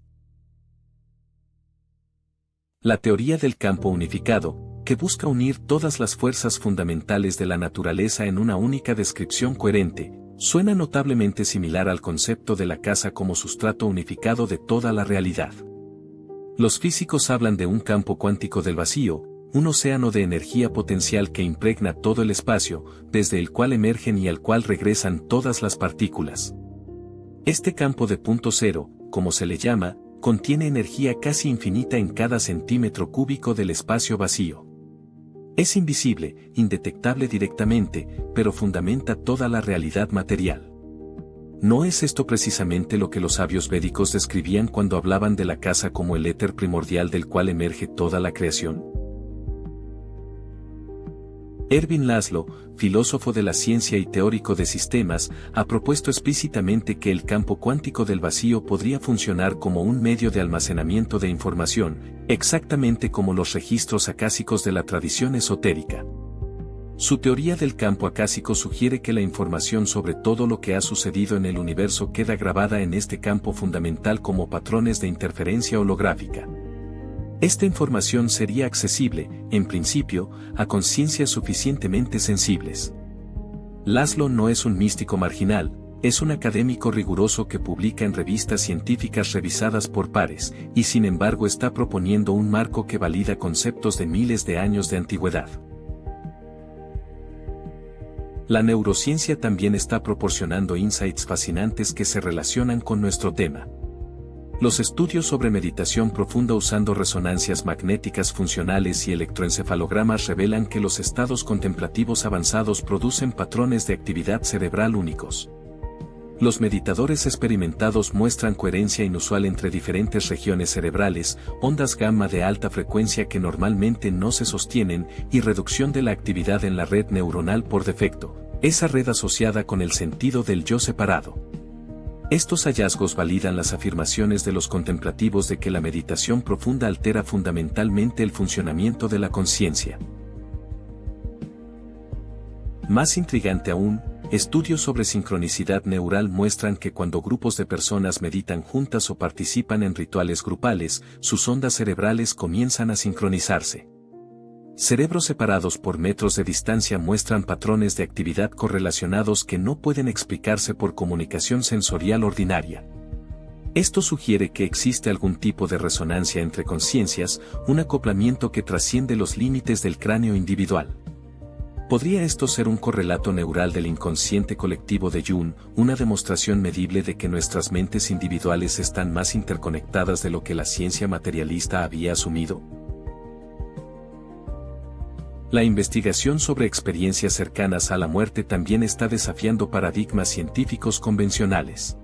La teoría del campo unificado, que busca unir todas las fuerzas fundamentales de la naturaleza en una única descripción coherente, suena notablemente similar al concepto de la casa como sustrato unificado de toda la realidad. Los físicos hablan de un campo cuántico del vacío, un océano de energía potencial que impregna todo el espacio, desde el cual emergen y al cual regresan todas las partículas. Este campo de punto cero, como se le llama, contiene energía casi infinita en cada centímetro cúbico del espacio vacío. Es invisible, indetectable directamente, pero fundamenta toda la realidad material. ¿No es esto precisamente lo que los sabios védicos describían cuando hablaban de la casa como el éter primordial del cual emerge toda la creación? Ervin Laszlo, filósofo de la ciencia y teórico de sistemas, ha propuesto explícitamente que el campo cuántico del vacío podría funcionar como un medio de almacenamiento de información, exactamente como los registros acásicos de la tradición esotérica. Su teoría del campo acásico sugiere que la información sobre todo lo que ha sucedido en el universo queda grabada en este campo fundamental como patrones de interferencia holográfica. Esta información sería accesible, en principio, a conciencias suficientemente sensibles. Laszlo no es un místico marginal, es un académico riguroso que publica en revistas científicas revisadas por pares, y sin embargo está proponiendo un marco que valida conceptos de miles de años de antigüedad. La neurociencia también está proporcionando insights fascinantes que se relacionan con nuestro tema. Los estudios sobre meditación profunda usando resonancias magnéticas funcionales y electroencefalogramas revelan que los estados contemplativos avanzados producen patrones de actividad cerebral únicos. Los meditadores experimentados muestran coherencia inusual entre diferentes regiones cerebrales, ondas gamma de alta frecuencia que normalmente no se sostienen y reducción de la actividad en la red neuronal por defecto, esa red asociada con el sentido del yo separado. Estos hallazgos validan las afirmaciones de los contemplativos de que la meditación profunda altera fundamentalmente el funcionamiento de la conciencia. Más intrigante aún, estudios sobre sincronicidad neural muestran que cuando grupos de personas meditan juntas o participan en rituales grupales, sus ondas cerebrales comienzan a sincronizarse. Cerebros separados por metros de distancia muestran patrones de actividad correlacionados que no pueden explicarse por comunicación sensorial ordinaria. Esto sugiere que existe algún tipo de resonancia entre conciencias, un acoplamiento que trasciende los límites del cráneo individual. ¿Podría esto ser un correlato neural del inconsciente colectivo de Jung, una demostración medible de que nuestras mentes individuales están más interconectadas de lo que la ciencia materialista había asumido? La investigación sobre experiencias cercanas a la muerte también está desafiando paradigmas científicos convencionales.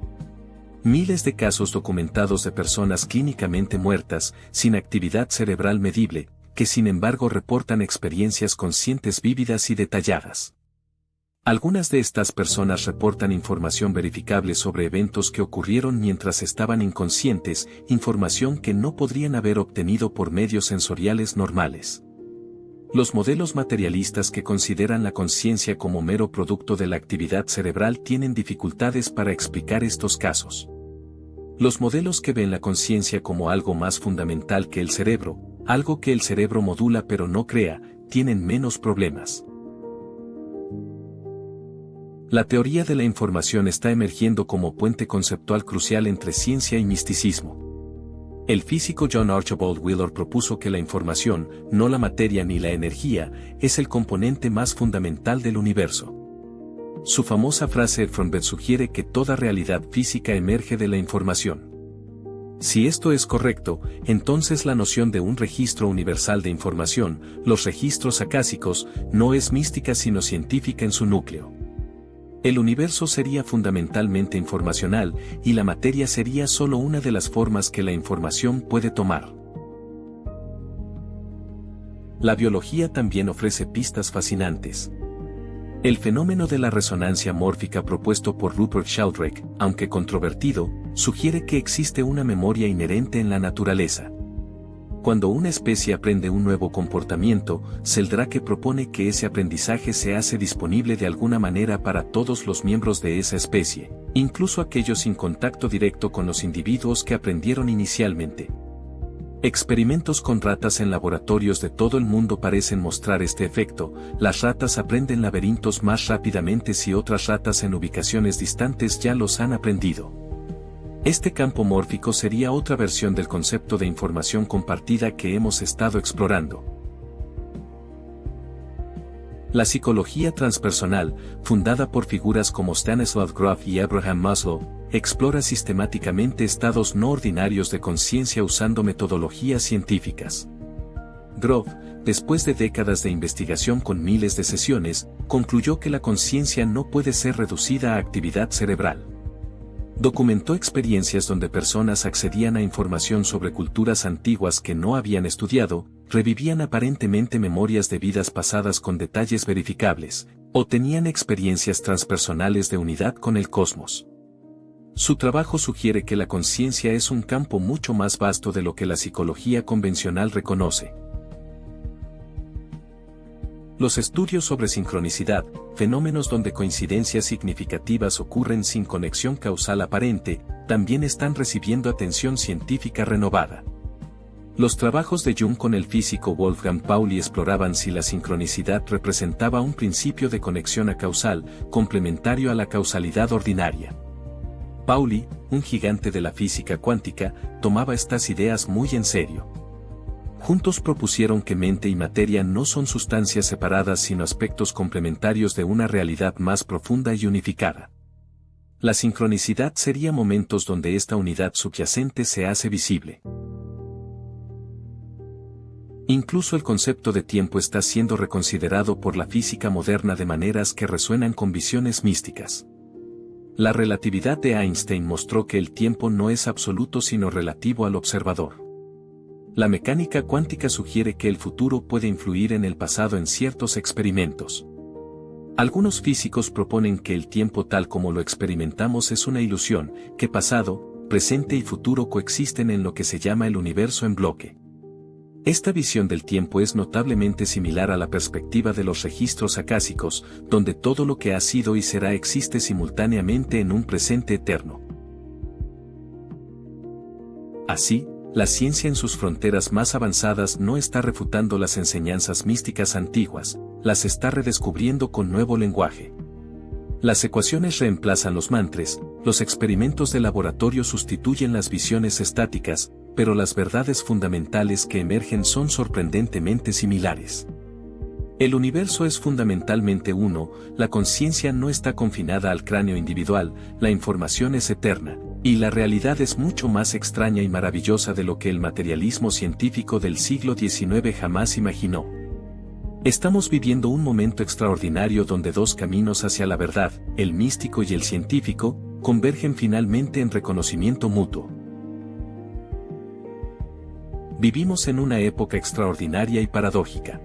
Miles de casos documentados de personas clínicamente muertas, sin actividad cerebral medible, que sin embargo reportan experiencias conscientes vívidas y detalladas. Algunas de estas personas reportan información verificable sobre eventos que ocurrieron mientras estaban inconscientes, información que no podrían haber obtenido por medios sensoriales normales. Los modelos materialistas que consideran la conciencia como mero producto de la actividad cerebral tienen dificultades para explicar estos casos. Los modelos que ven la conciencia como algo más fundamental que el cerebro, algo que el cerebro modula pero no crea, tienen menos problemas. La teoría de la información está emergiendo como puente conceptual crucial entre ciencia y misticismo. El físico John Archibald Wheeler propuso que la información, no la materia ni la energía, es el componente más fundamental del universo. Su famosa frase from bed sugiere que toda realidad física emerge de la información. Si esto es correcto, entonces la noción de un registro universal de información, los registros acásicos, no es mística sino científica en su núcleo. El universo sería fundamentalmente informacional, y la materia sería solo una de las formas que la información puede tomar. La biología también ofrece pistas fascinantes. El fenómeno de la resonancia mórfica propuesto por Rupert Sheldrake, aunque controvertido, sugiere que existe una memoria inherente en la naturaleza. Cuando una especie aprende un nuevo comportamiento, Sheldrake propone que ese aprendizaje se hace disponible de alguna manera para todos los miembros de esa especie, incluso aquellos sin contacto directo con los individuos que aprendieron inicialmente. Experimentos con ratas en laboratorios de todo el mundo parecen mostrar este efecto. Las ratas aprenden laberintos más rápidamente si otras ratas en ubicaciones distantes ya los han aprendido. Este campo mórfico sería otra versión del concepto de información compartida que hemos estado explorando. La psicología transpersonal, fundada por figuras como Stanislav Grof y Abraham Maslow, explora sistemáticamente estados no ordinarios de conciencia usando metodologías científicas. Grof, después de décadas de investigación con miles de sesiones, concluyó que la conciencia no puede ser reducida a actividad cerebral. Documentó experiencias donde personas accedían a información sobre culturas antiguas que no habían estudiado, revivían aparentemente memorias de vidas pasadas con detalles verificables, o tenían experiencias transpersonales de unidad con el cosmos. Su trabajo sugiere que la conciencia es un campo mucho más vasto de lo que la psicología convencional reconoce. Los estudios sobre sincronicidad, fenómenos donde coincidencias significativas ocurren sin conexión causal aparente, también están recibiendo atención científica renovada. Los trabajos de Jung con el físico Wolfgang Pauli exploraban si la sincronicidad representaba un principio de conexión acausal, complementario a la causalidad ordinaria. Pauli, un gigante de la física cuántica, tomaba estas ideas muy en serio. Juntos propusieron que mente y materia no son sustancias separadas sino aspectos complementarios de una realidad más profunda y unificada. La sincronicidad sería momentos donde esta unidad subyacente se hace visible. Incluso el concepto de tiempo está siendo reconsiderado por la física moderna de maneras que resuenan con visiones místicas. La relatividad de Einstein mostró que el tiempo no es absoluto sino relativo al observador. La mecánica cuántica sugiere que el futuro puede influir en el pasado en ciertos experimentos. Algunos físicos proponen que el tiempo tal como lo experimentamos es una ilusión, que pasado, presente y futuro coexisten en lo que se llama el universo en bloque. Esta visión del tiempo es notablemente similar a la perspectiva de los registros acásicos, donde todo lo que ha sido y será existe simultáneamente en un presente eterno. Así, la ciencia en sus fronteras más avanzadas no está refutando las enseñanzas místicas antiguas, las está redescubriendo con nuevo lenguaje. Las ecuaciones reemplazan los mantras, los experimentos de laboratorio sustituyen las visiones estáticas, pero las verdades fundamentales que emergen son sorprendentemente similares. El universo es fundamentalmente uno, la conciencia no está confinada al cráneo individual, la información es eterna, y la realidad es mucho más extraña y maravillosa de lo que el materialismo científico del siglo XIX jamás imaginó. Estamos viviendo un momento extraordinario donde dos caminos hacia la verdad, el místico y el científico, convergen finalmente en reconocimiento mutuo. Vivimos en una época extraordinaria y paradójica.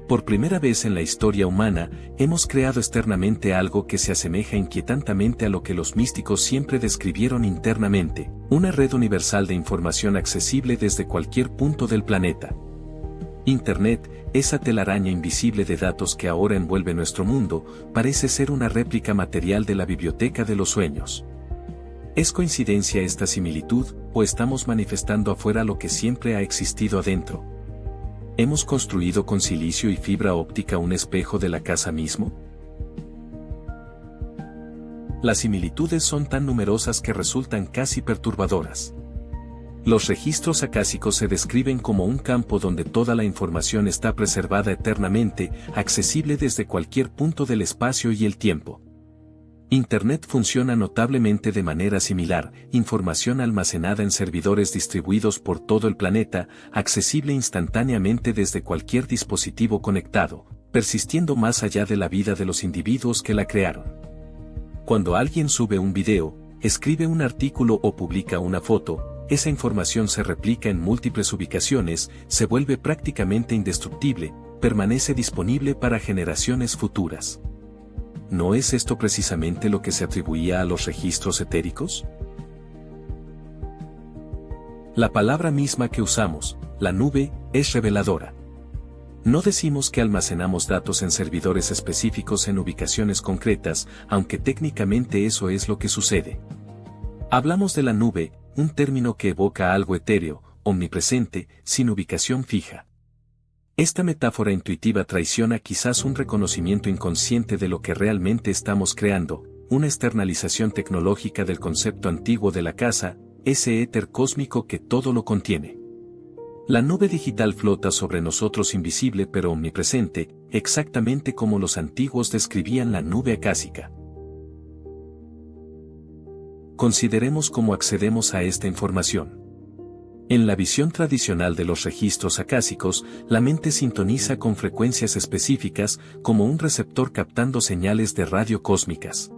Por primera vez en la historia humana, hemos creado externamente algo que se asemeja inquietantemente a lo que los místicos siempre describieron internamente, una red universal de información accesible desde cualquier punto del planeta. Internet, esa telaraña invisible de datos que ahora envuelve nuestro mundo, parece ser una réplica material de la biblioteca de los sueños. ¿Es coincidencia esta similitud, o estamos manifestando afuera lo que siempre ha existido adentro? ¿Hemos construido con silicio y fibra óptica un espejo de la casa mismo? Las similitudes son tan numerosas que resultan casi perturbadoras. Los registros acásicos se describen como un campo donde toda la información está preservada eternamente, accesible desde cualquier punto del espacio y el tiempo. Internet funciona notablemente de manera similar, información almacenada en servidores distribuidos por todo el planeta, accesible instantáneamente desde cualquier dispositivo conectado, persistiendo más allá de la vida de los individuos que la crearon. Cuando alguien sube un video, escribe un artículo o publica una foto, esa información se replica en múltiples ubicaciones, se vuelve prácticamente indestructible, permanece disponible para generaciones futuras. ¿No es esto precisamente lo que se atribuía a los registros etéricos? La palabra misma que usamos, la nube, es reveladora. No decimos que almacenamos datos en servidores específicos en ubicaciones concretas, aunque técnicamente eso es lo que sucede. Hablamos de la nube, un término que evoca algo etéreo, omnipresente, sin ubicación fija. Esta metáfora intuitiva traiciona quizás un reconocimiento inconsciente de lo que realmente estamos creando, una externalización tecnológica del concepto antiguo de la casa, ese éter cósmico que todo lo contiene. La nube digital flota sobre nosotros invisible pero omnipresente, exactamente como los antiguos describían la nube acásica. Consideremos cómo accedemos a esta información. En la visión tradicional de los registros acásicos, la mente sintoniza con frecuencias específicas, como un receptor captando señales de radio cósmicas.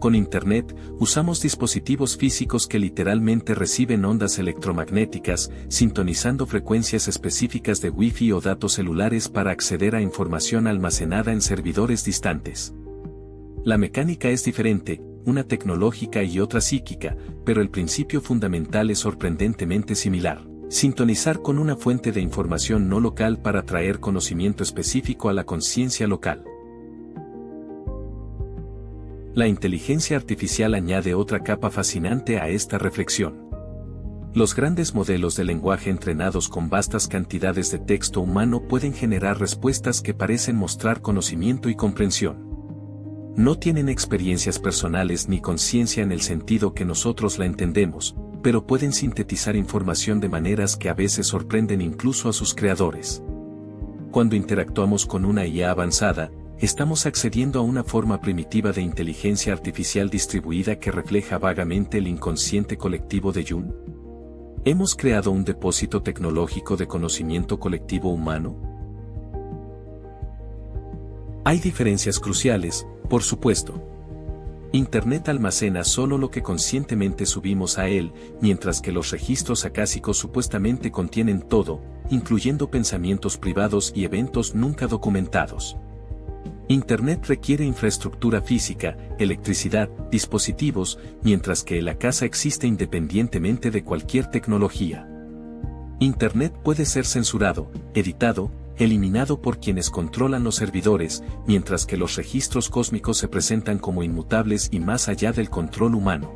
Con Internet, usamos dispositivos físicos que literalmente reciben ondas electromagnéticas, sintonizando frecuencias específicas de Wi-Fi o datos celulares para acceder a información almacenada en servidores distantes. La mecánica es diferente, una tecnológica y otra psíquica, pero el principio fundamental es sorprendentemente similar. Sintonizar con una fuente de información no local para traer conocimiento específico a la conciencia local. La inteligencia artificial añade otra capa fascinante a esta reflexión. Los grandes modelos de lenguaje entrenados con vastas cantidades de texto humano pueden generar respuestas que parecen mostrar conocimiento y comprensión. No tienen experiencias personales ni conciencia en el sentido que nosotros la entendemos, pero pueden sintetizar información de maneras que a veces sorprenden incluso a sus creadores. Cuando interactuamos con una IA avanzada, estamos accediendo a una forma primitiva de inteligencia artificial distribuida que refleja vagamente el inconsciente colectivo de Jung. ¿Hemos creado un depósito tecnológico de conocimiento colectivo humano? Hay diferencias cruciales, por supuesto. Internet almacena solo lo que conscientemente subimos a él, mientras que los registros acásicos supuestamente contienen todo, incluyendo pensamientos privados y eventos nunca documentados. Internet requiere infraestructura física, electricidad, dispositivos, mientras que la casa existe independientemente de cualquier tecnología. Internet puede ser censurado, editado, eliminado por quienes controlan los servidores, mientras que los registros cósmicos se presentan como inmutables y más allá del control humano.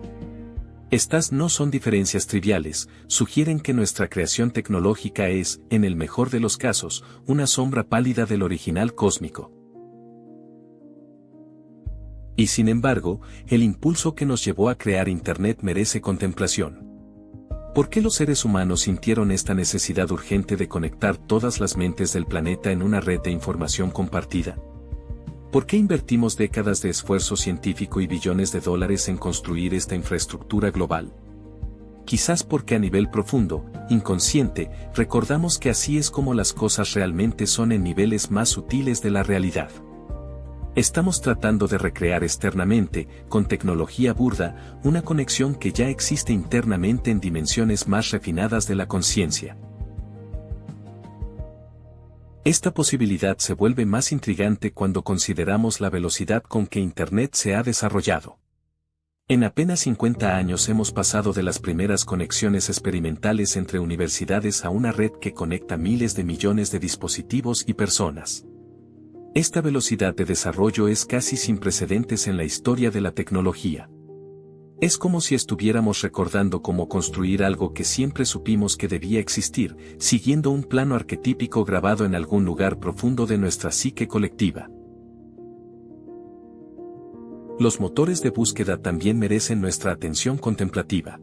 Estas no son diferencias triviales, sugieren que nuestra creación tecnológica es, en el mejor de los casos, una sombra pálida del original cósmico. Y sin embargo, el impulso que nos llevó a crear Internet merece contemplación. ¿Por qué los seres humanos sintieron esta necesidad urgente de conectar todas las mentes del planeta en una red de información compartida? ¿Por qué invertimos décadas de esfuerzo científico y billones de dólares en construir esta infraestructura global? Quizás porque a nivel profundo, inconsciente, recordamos que así es como las cosas realmente son en niveles más sutiles de la realidad. Estamos tratando de recrear externamente, con tecnología burda, una conexión que ya existe internamente en dimensiones más refinadas de la conciencia. Esta posibilidad se vuelve más intrigante cuando consideramos la velocidad con que Internet se ha desarrollado. En apenas 50 años hemos pasado de las primeras conexiones experimentales entre universidades a una red que conecta miles de millones de dispositivos y personas. Esta velocidad de desarrollo es casi sin precedentes en la historia de la tecnología. Es como si estuviéramos recordando cómo construir algo que siempre supimos que debía existir, siguiendo un plano arquetípico grabado en algún lugar profundo de nuestra psique colectiva. Los motores de búsqueda también merecen nuestra atención contemplativa.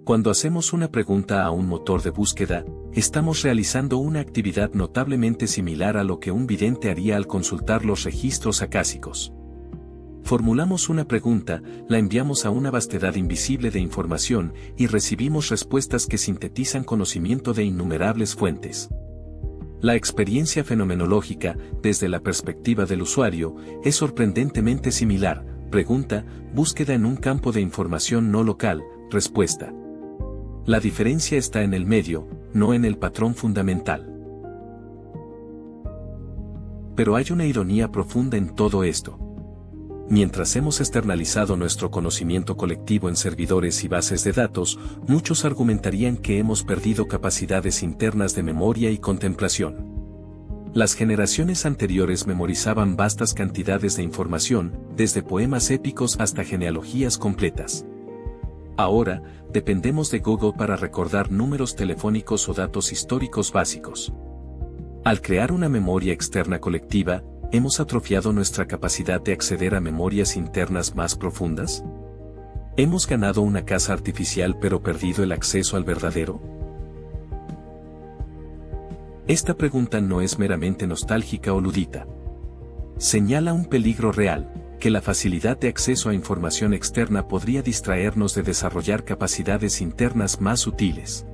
Cuando hacemos una pregunta a un motor de búsqueda, estamos realizando una actividad notablemente similar a lo que un vidente haría al consultar los registros acásicos. Formulamos una pregunta, la enviamos a una vastedad invisible de información y recibimos respuestas que sintetizan conocimiento de innumerables fuentes. La experiencia fenomenológica, desde la perspectiva del usuario, es sorprendentemente similar. Pregunta, búsqueda en un campo de información no local, respuesta. La diferencia está en el medio, no en el patrón fundamental. Pero hay una ironía profunda en todo esto. Mientras hemos externalizado nuestro conocimiento colectivo en servidores y bases de datos, muchos argumentarían que hemos perdido capacidades internas de memoria y contemplación. Las generaciones anteriores memorizaban vastas cantidades de información, desde poemas épicos hasta genealogías completas. Ahora, dependemos de Google para recordar números telefónicos o datos históricos básicos. Al crear una memoria externa colectiva, ¿hemos atrofiado nuestra capacidad de acceder a memorias internas más profundas? ¿Hemos ganado una casa artificial pero perdido el acceso al verdadero? Esta pregunta no es meramente nostálgica o ludita. Señala un peligro real, que la facilidad de acceso a información externa podría distraernos de desarrollar capacidades internas más sutiles.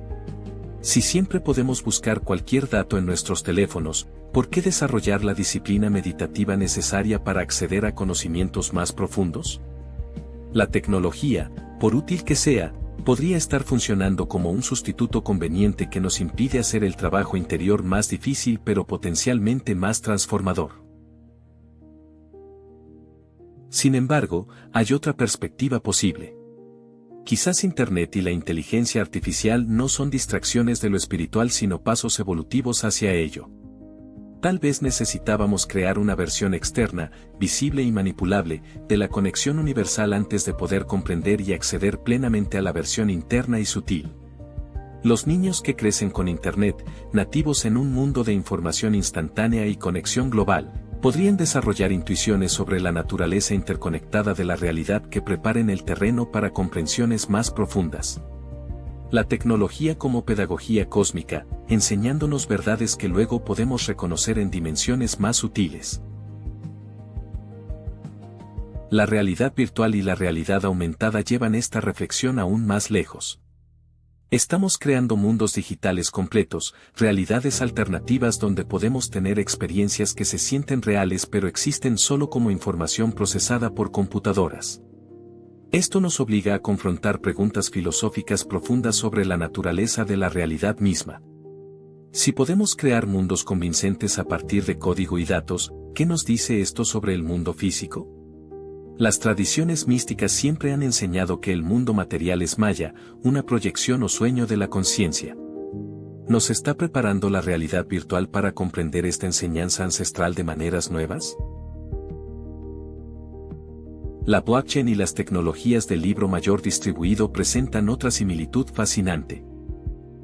Si siempre podemos buscar cualquier dato en nuestros teléfonos, ¿por qué desarrollar la disciplina meditativa necesaria para acceder a conocimientos más profundos? La tecnología, por útil que sea, podría estar funcionando como un sustituto conveniente que nos impide hacer el trabajo interior más difícil pero potencialmente más transformador. Sin embargo, hay otra perspectiva posible. Quizás Internet y la inteligencia artificial no son distracciones de lo espiritual sino pasos evolutivos hacia ello. Tal vez necesitábamos crear una versión externa, visible y manipulable, de la conexión universal antes de poder comprender y acceder plenamente a la versión interna y sutil. Los niños que crecen con Internet, nativos en un mundo de información instantánea y conexión global, podrían desarrollar intuiciones sobre la naturaleza interconectada de la realidad que preparen el terreno para comprensiones más profundas. La tecnología como pedagogía cósmica, enseñándonos verdades que luego podemos reconocer en dimensiones más sutiles. La realidad virtual y la realidad aumentada llevan esta reflexión aún más lejos. Estamos creando mundos digitales completos, realidades alternativas donde podemos tener experiencias que se sienten reales pero existen solo como información procesada por computadoras. Esto nos obliga a confrontar preguntas filosóficas profundas sobre la naturaleza de la realidad misma. Si podemos crear mundos convincentes a partir de código y datos, ¿Qué nos dice esto sobre el mundo físico? Las tradiciones místicas siempre han enseñado que el mundo material es maya, una proyección o sueño de la conciencia. ¿Nos está preparando la realidad virtual para comprender esta enseñanza ancestral de maneras nuevas? La blockchain y las tecnologías del libro mayor distribuido presentan otra similitud fascinante.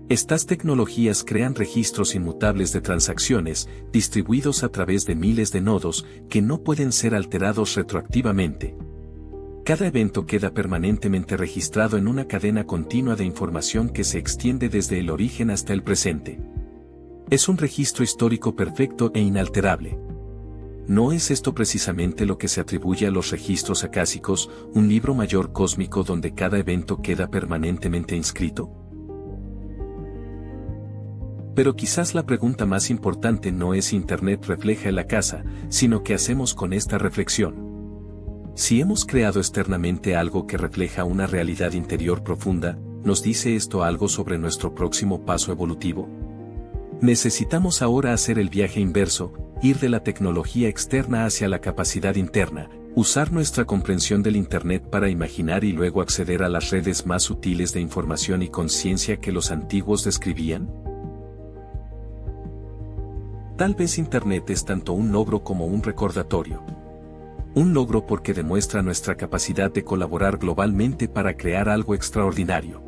Estas tecnologías crean registros inmutables de transacciones, distribuidos a través de miles de nodos, que no pueden ser alterados retroactivamente. Cada evento queda permanentemente registrado en una cadena continua de información que se extiende desde el origen hasta el presente. Es un registro histórico perfecto e inalterable. ¿No es esto precisamente lo que se atribuye a los registros acásicos, un libro mayor cósmico donde cada evento queda permanentemente inscrito? Pero quizás la pregunta más importante no es si Internet refleja el acasa, sino qué hacemos con esta reflexión. Si hemos creado externamente algo que refleja una realidad interior profunda, ¿nos dice esto algo sobre nuestro próximo paso evolutivo? Necesitamos ahora hacer el viaje inverso, ir de la tecnología externa hacia la capacidad interna, usar nuestra comprensión del Internet para imaginar y luego acceder a las redes más sutiles de información y conciencia que los antiguos describían. Tal vez Internet es tanto un logro como un recordatorio. Un logro porque demuestra nuestra capacidad de colaborar globalmente para crear algo extraordinario.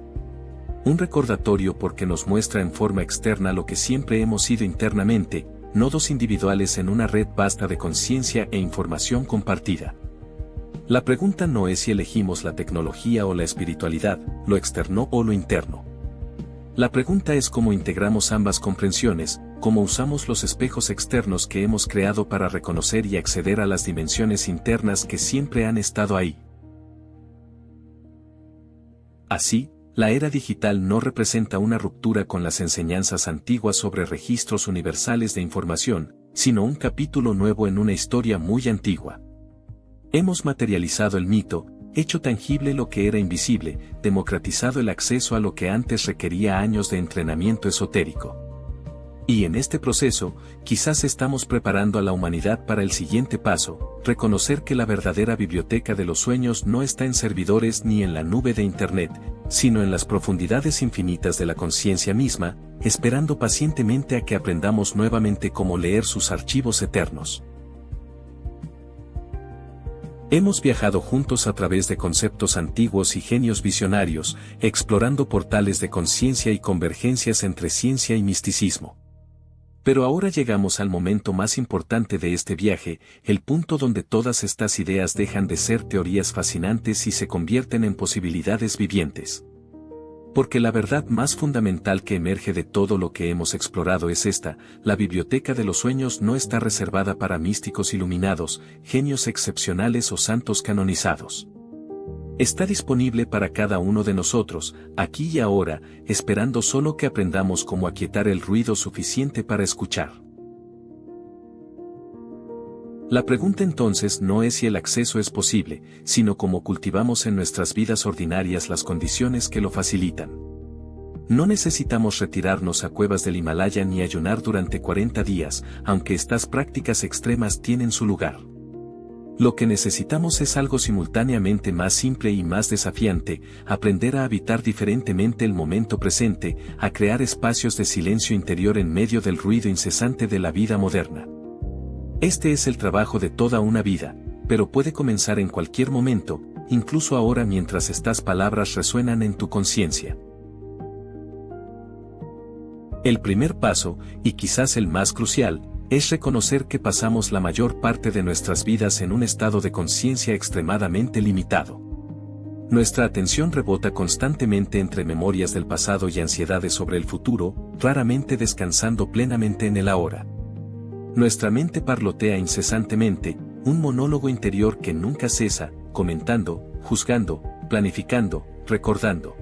Un recordatorio porque nos muestra en forma externa lo que siempre hemos sido internamente, nodos individuales en una red vasta de conciencia e información compartida. La pregunta no es si elegimos la tecnología o la espiritualidad, lo externo o lo interno. La pregunta es cómo integramos ambas comprensiones, cómo usamos los espejos externos que hemos creado para reconocer y acceder a las dimensiones internas que siempre han estado ahí. Así, la era digital no representa una ruptura con las enseñanzas antiguas sobre registros universales de información, sino un capítulo nuevo en una historia muy antigua. Hemos materializado el mito, hecho tangible lo que era invisible, democratizado el acceso a lo que antes requería años de entrenamiento esotérico. Y en este proceso, quizás estamos preparando a la humanidad para el siguiente paso, reconocer que la verdadera biblioteca de los sueños no está en servidores ni en la nube de Internet, sino en las profundidades infinitas de la conciencia misma, esperando pacientemente a que aprendamos nuevamente cómo leer sus archivos eternos. Hemos viajado juntos a través de conceptos antiguos y genios visionarios, explorando portales de conciencia y convergencias entre ciencia y misticismo. Pero ahora llegamos al momento más importante de este viaje, el punto donde todas estas ideas dejan de ser teorías fascinantes y se convierten en posibilidades vivientes. Porque la verdad más fundamental que emerge de todo lo que hemos explorado es esta: la biblioteca de los sueños no está reservada para místicos iluminados, genios excepcionales o santos canonizados. Está disponible para cada uno de nosotros, aquí y ahora, esperando solo que aprendamos cómo aquietar el ruido suficiente para escuchar. La pregunta entonces no es si el acceso es posible, sino cómo cultivamos en nuestras vidas ordinarias las condiciones que lo facilitan. No necesitamos retirarnos a cuevas del Himalaya ni ayunar durante 40 días, aunque estas prácticas extremas tienen su lugar. Lo que necesitamos es algo simultáneamente más simple y más desafiante: aprender a habitar diferentemente el momento presente, a crear espacios de silencio interior en medio del ruido incesante de la vida moderna. Este es el trabajo de toda una vida, pero puede comenzar en cualquier momento, incluso ahora mientras estas palabras resuenan en tu conciencia. El primer paso, y quizás el más crucial, es reconocer que pasamos la mayor parte de nuestras vidas en un estado de conciencia extremadamente limitado. Nuestra atención rebota constantemente entre memorias del pasado y ansiedades sobre el futuro, raramente descansando plenamente en el ahora. Nuestra mente parlotea incesantemente, un monólogo interior que nunca cesa, comentando, juzgando, planificando, recordando.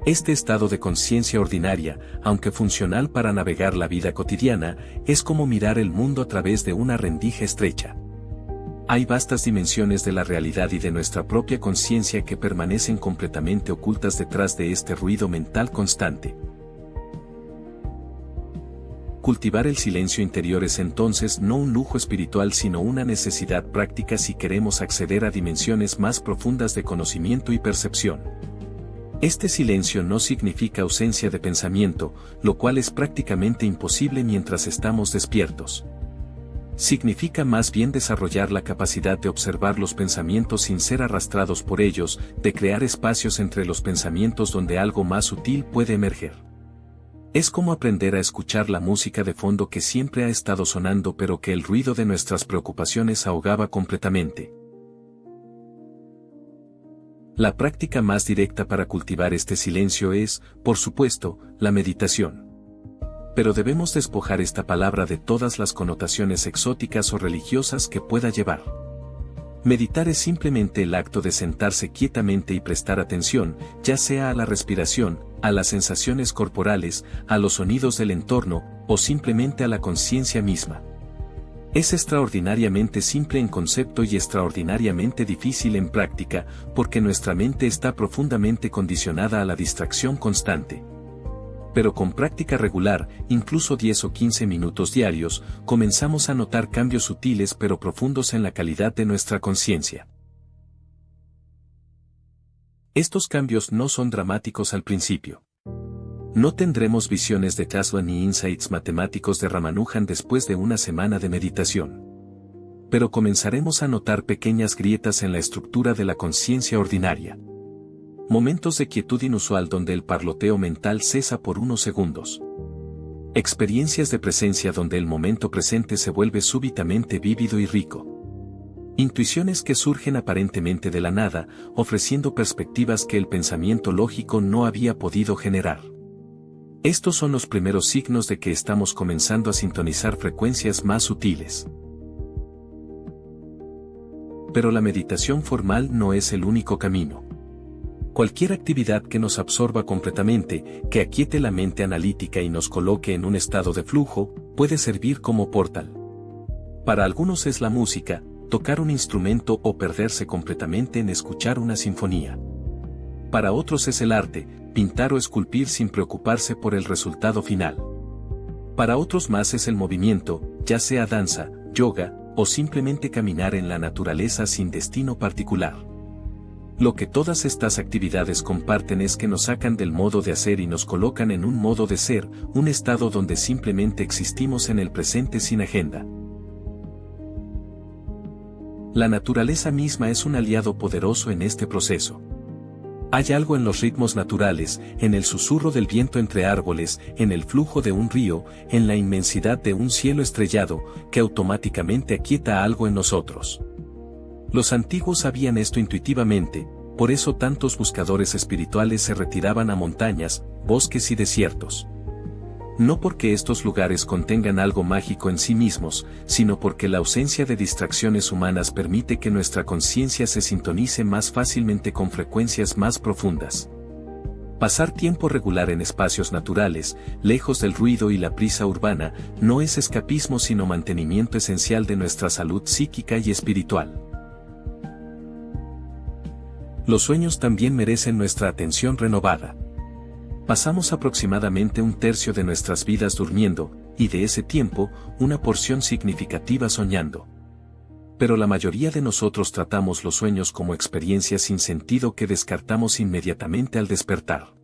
Este estado de conciencia ordinaria, aunque funcional para navegar la vida cotidiana, es como mirar el mundo a través de una rendija estrecha. Hay vastas dimensiones de la realidad y de nuestra propia conciencia que permanecen completamente ocultas detrás de este ruido mental constante. Cultivar el silencio interior es entonces no un lujo espiritual sino una necesidad práctica si queremos acceder a dimensiones más profundas de conocimiento y percepción. Este silencio no significa ausencia de pensamiento, lo cual es prácticamente imposible mientras estamos despiertos. Significa más bien desarrollar la capacidad de observar los pensamientos sin ser arrastrados por ellos, de crear espacios entre los pensamientos donde algo más sutil puede emerger. Es como aprender a escuchar la música de fondo que siempre ha estado sonando pero que el ruido de nuestras preocupaciones ahogaba completamente. La práctica más directa para cultivar este silencio es, por supuesto, la meditación. Pero debemos despojar esta palabra de todas las connotaciones exóticas o religiosas que pueda llevar. Meditar es simplemente el acto de sentarse quietamente y prestar atención, ya sea a la respiración, a las sensaciones corporales, a los sonidos del entorno, o simplemente a la conciencia misma. Es extraordinariamente simple en concepto y extraordinariamente difícil en práctica, porque nuestra mente está profundamente condicionada a la distracción constante. Pero con práctica regular, incluso 10 o 15 minutos diarios, comenzamos a notar cambios sutiles pero profundos en la calidad de nuestra conciencia. Estos cambios no son dramáticos al principio. No tendremos visiones de Tesla ni insights matemáticos de Ramanujan después de una semana de meditación. Pero comenzaremos a notar pequeñas grietas en la estructura de la conciencia ordinaria. Momentos de quietud inusual donde el parloteo mental cesa por unos segundos. Experiencias de presencia donde el momento presente se vuelve súbitamente vívido y rico. Intuiciones que surgen aparentemente de la nada, ofreciendo perspectivas que el pensamiento lógico no había podido generar. Estos son los primeros signos de que estamos comenzando a sintonizar frecuencias más sutiles. Pero la meditación formal no es el único camino. Cualquier actividad que nos absorba completamente, que aquiete la mente analítica y nos coloque en un estado de flujo, puede servir como portal. Para algunos es la música, tocar un instrumento o perderse completamente en escuchar una sinfonía. Para otros es el arte, pintar o esculpir sin preocuparse por el resultado final. Para otros más es el movimiento, ya sea danza, yoga, o simplemente caminar en la naturaleza sin destino particular. Lo que todas estas actividades comparten es que nos sacan del modo de hacer y nos colocan en un modo de ser, un estado donde simplemente existimos en el presente sin agenda. La naturaleza misma es un aliado poderoso en este proceso. Hay algo en los ritmos naturales, en el susurro del viento entre árboles, en el flujo de un río, en la inmensidad de un cielo estrellado, que automáticamente aquieta algo en nosotros. Los antiguos sabían esto intuitivamente, por eso tantos buscadores espirituales se retiraban a montañas, bosques y desiertos. No porque estos lugares contengan algo mágico en sí mismos, sino porque la ausencia de distracciones humanas permite que nuestra conciencia se sintonice más fácilmente con frecuencias más profundas. Pasar tiempo regular en espacios naturales, lejos del ruido y la prisa urbana, no es escapismo sino mantenimiento esencial de nuestra salud psíquica y espiritual. Los sueños también merecen nuestra atención renovada. Pasamos aproximadamente un tercio de nuestras vidas durmiendo, y de ese tiempo, una porción significativa soñando. Pero la mayoría de nosotros tratamos los sueños como experiencias sin sentido que descartamos inmediatamente al despertar.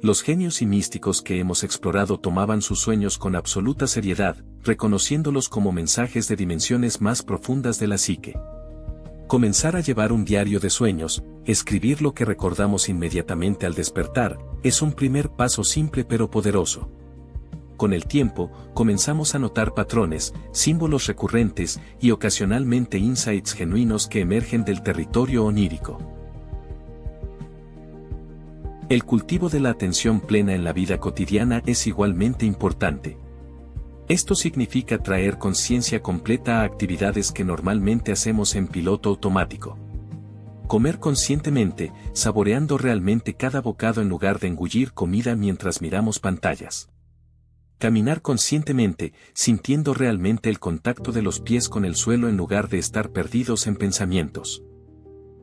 Los genios y místicos que hemos explorado tomaban sus sueños con absoluta seriedad, reconociéndolos como mensajes de dimensiones más profundas de la psique. Comenzar a llevar un diario de sueños, escribir lo que recordamos inmediatamente al despertar, es un primer paso simple pero poderoso. Con el tiempo, comenzamos a notar patrones, símbolos recurrentes y ocasionalmente insights genuinos que emergen del territorio onírico. El cultivo de la atención plena en la vida cotidiana es igualmente importante. Esto significa traer conciencia completa a actividades que normalmente hacemos en piloto automático. Comer conscientemente, saboreando realmente cada bocado en lugar de engullir comida mientras miramos pantallas. Caminar conscientemente, sintiendo realmente el contacto de los pies con el suelo en lugar de estar perdidos en pensamientos.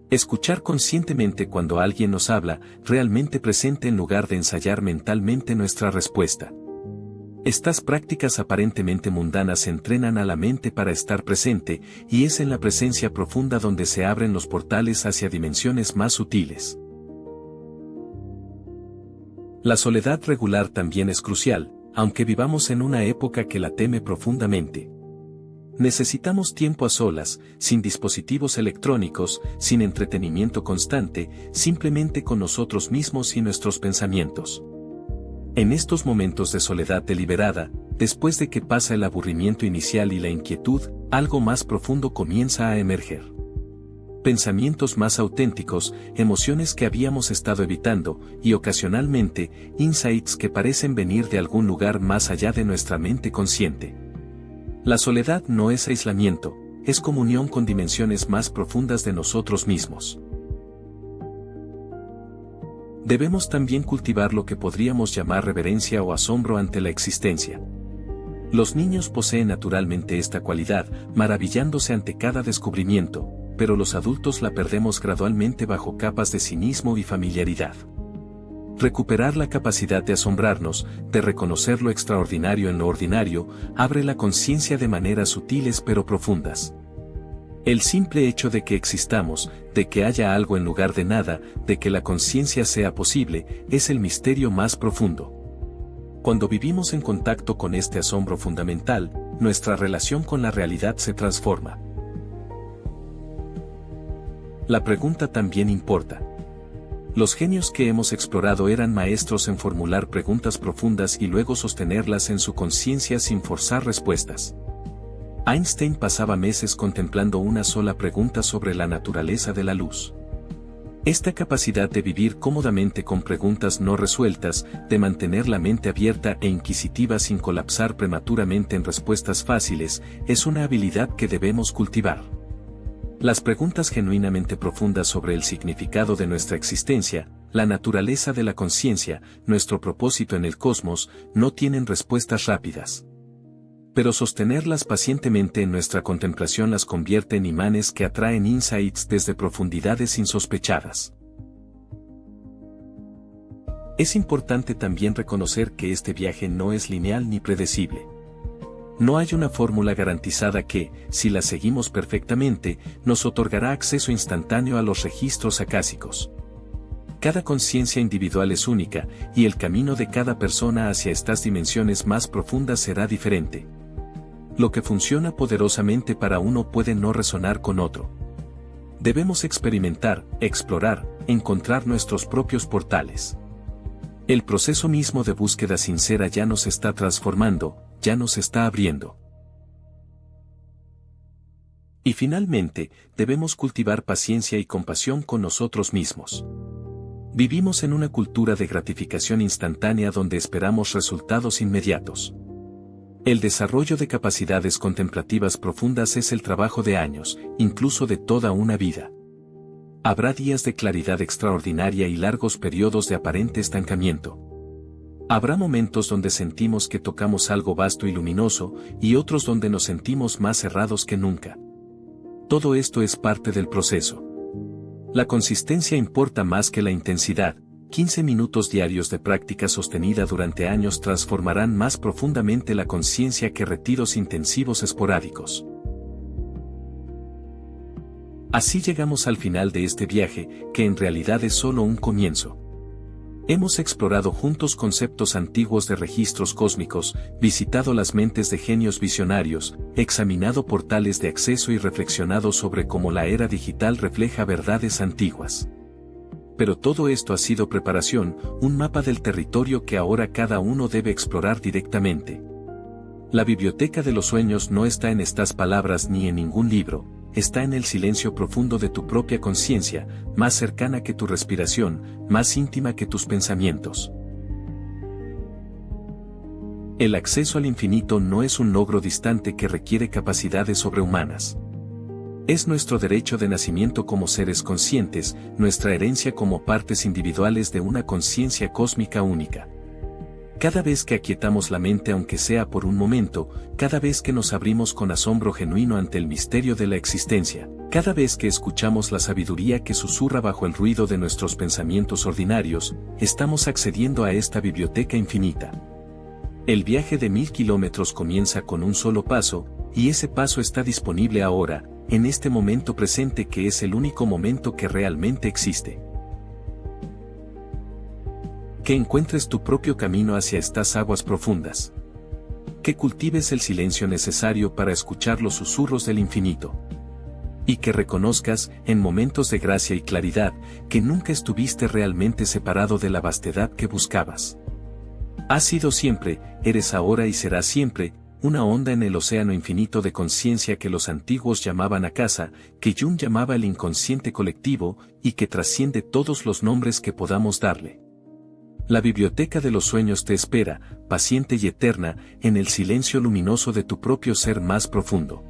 Escuchar conscientemente cuando alguien nos habla, realmente presente en lugar de ensayar mentalmente nuestra respuesta. Estas prácticas aparentemente mundanas entrenan a la mente para estar presente, y es en la presencia profunda donde se abren los portales hacia dimensiones más sutiles. La soledad regular también es crucial, aunque vivamos en una época que la teme profundamente. Necesitamos tiempo a solas, sin dispositivos electrónicos, sin entretenimiento constante, simplemente con nosotros mismos y nuestros pensamientos. En estos momentos de soledad deliberada, después de que pasa el aburrimiento inicial y la inquietud, algo más profundo comienza a emerger. Pensamientos más auténticos, emociones que habíamos estado evitando, y ocasionalmente, insights que parecen venir de algún lugar más allá de nuestra mente consciente. La soledad no es aislamiento, es comunión con dimensiones más profundas de nosotros mismos. Debemos también cultivar lo que podríamos llamar reverencia o asombro ante la existencia. Los niños poseen naturalmente esta cualidad, maravillándose ante cada descubrimiento, pero los adultos la perdemos gradualmente bajo capas de cinismo y familiaridad. Recuperar la capacidad de asombrarnos, de reconocer lo extraordinario en lo ordinario, abre la conciencia de maneras sutiles pero profundas. El simple hecho de que existamos, de que haya algo en lugar de nada, de que la conciencia sea posible, es el misterio más profundo. Cuando vivimos en contacto con este asombro fundamental, nuestra relación con la realidad se transforma. La pregunta también importa. Los genios que hemos explorado eran maestros en formular preguntas profundas y luego sostenerlas en su conciencia sin forzar respuestas. Einstein pasaba meses contemplando una sola pregunta sobre la naturaleza de la luz. Esta capacidad de vivir cómodamente con preguntas no resueltas, de mantener la mente abierta e inquisitiva sin colapsar prematuramente en respuestas fáciles, es una habilidad que debemos cultivar. Las preguntas genuinamente profundas sobre el significado de nuestra existencia, la naturaleza de la conciencia, nuestro propósito en el cosmos, no tienen respuestas rápidas. Pero sostenerlas pacientemente en nuestra contemplación las convierte en imanes que atraen insights desde profundidades insospechadas. Es importante también reconocer que este viaje no es lineal ni predecible. No hay una fórmula garantizada que, si la seguimos perfectamente, nos otorgará acceso instantáneo a los registros acásicos. Cada conciencia individual es única, y el camino de cada persona hacia estas dimensiones más profundas será diferente. Lo que funciona poderosamente para uno puede no resonar con otro. Debemos experimentar, explorar, encontrar nuestros propios portales. El proceso mismo de búsqueda sincera ya nos está transformando, ya nos está abriendo. Y finalmente, debemos cultivar paciencia y compasión con nosotros mismos. Vivimos en una cultura de gratificación instantánea donde esperamos resultados inmediatos. El desarrollo de capacidades contemplativas profundas es el trabajo de años, incluso de toda una vida. Habrá días de claridad extraordinaria y largos periodos de aparente estancamiento. Habrá momentos donde sentimos que tocamos algo vasto y luminoso, y otros donde nos sentimos más cerrados que nunca. Todo esto es parte del proceso. La consistencia importa más que la intensidad. 15 minutos diarios de práctica sostenida durante años transformarán más profundamente la conciencia que retiros intensivos esporádicos. Así llegamos al final de este viaje, que en realidad es solo un comienzo. Hemos explorado juntos conceptos antiguos de registros cósmicos, visitado las mentes de genios visionarios, examinado portales de acceso y reflexionado sobre cómo la era digital refleja verdades antiguas. Pero todo esto ha sido preparación, un mapa del territorio que ahora cada uno debe explorar directamente. La biblioteca de los sueños no está en estas palabras ni en ningún libro, está en el silencio profundo de tu propia conciencia, más cercana que tu respiración, más íntima que tus pensamientos. El acceso al infinito no es un logro distante que requiere capacidades sobrehumanas. Es nuestro derecho de nacimiento como seres conscientes, nuestra herencia como partes individuales de una conciencia cósmica única. Cada vez que aquietamos la mente aunque sea por un momento, cada vez que nos abrimos con asombro genuino ante el misterio de la existencia, cada vez que escuchamos la sabiduría que susurra bajo el ruido de nuestros pensamientos ordinarios, estamos accediendo a esta biblioteca infinita. El viaje de 1000 kilómetros comienza con un solo paso, y ese paso está disponible ahora, en este momento presente que es el único momento que realmente existe. Que encuentres tu propio camino hacia estas aguas profundas. Que cultives el silencio necesario para escuchar los susurros del infinito. Y que reconozcas, en momentos de gracia y claridad, que nunca estuviste realmente separado de la vastedad que buscabas. Has sido siempre, eres ahora y serás siempre, una onda en el océano infinito de conciencia que los antiguos llamaban a casa, que Jung llamaba el inconsciente colectivo, y que trasciende todos los nombres que podamos darle. La biblioteca de los sueños te espera, paciente y eterna, en el silencio luminoso de tu propio ser más profundo.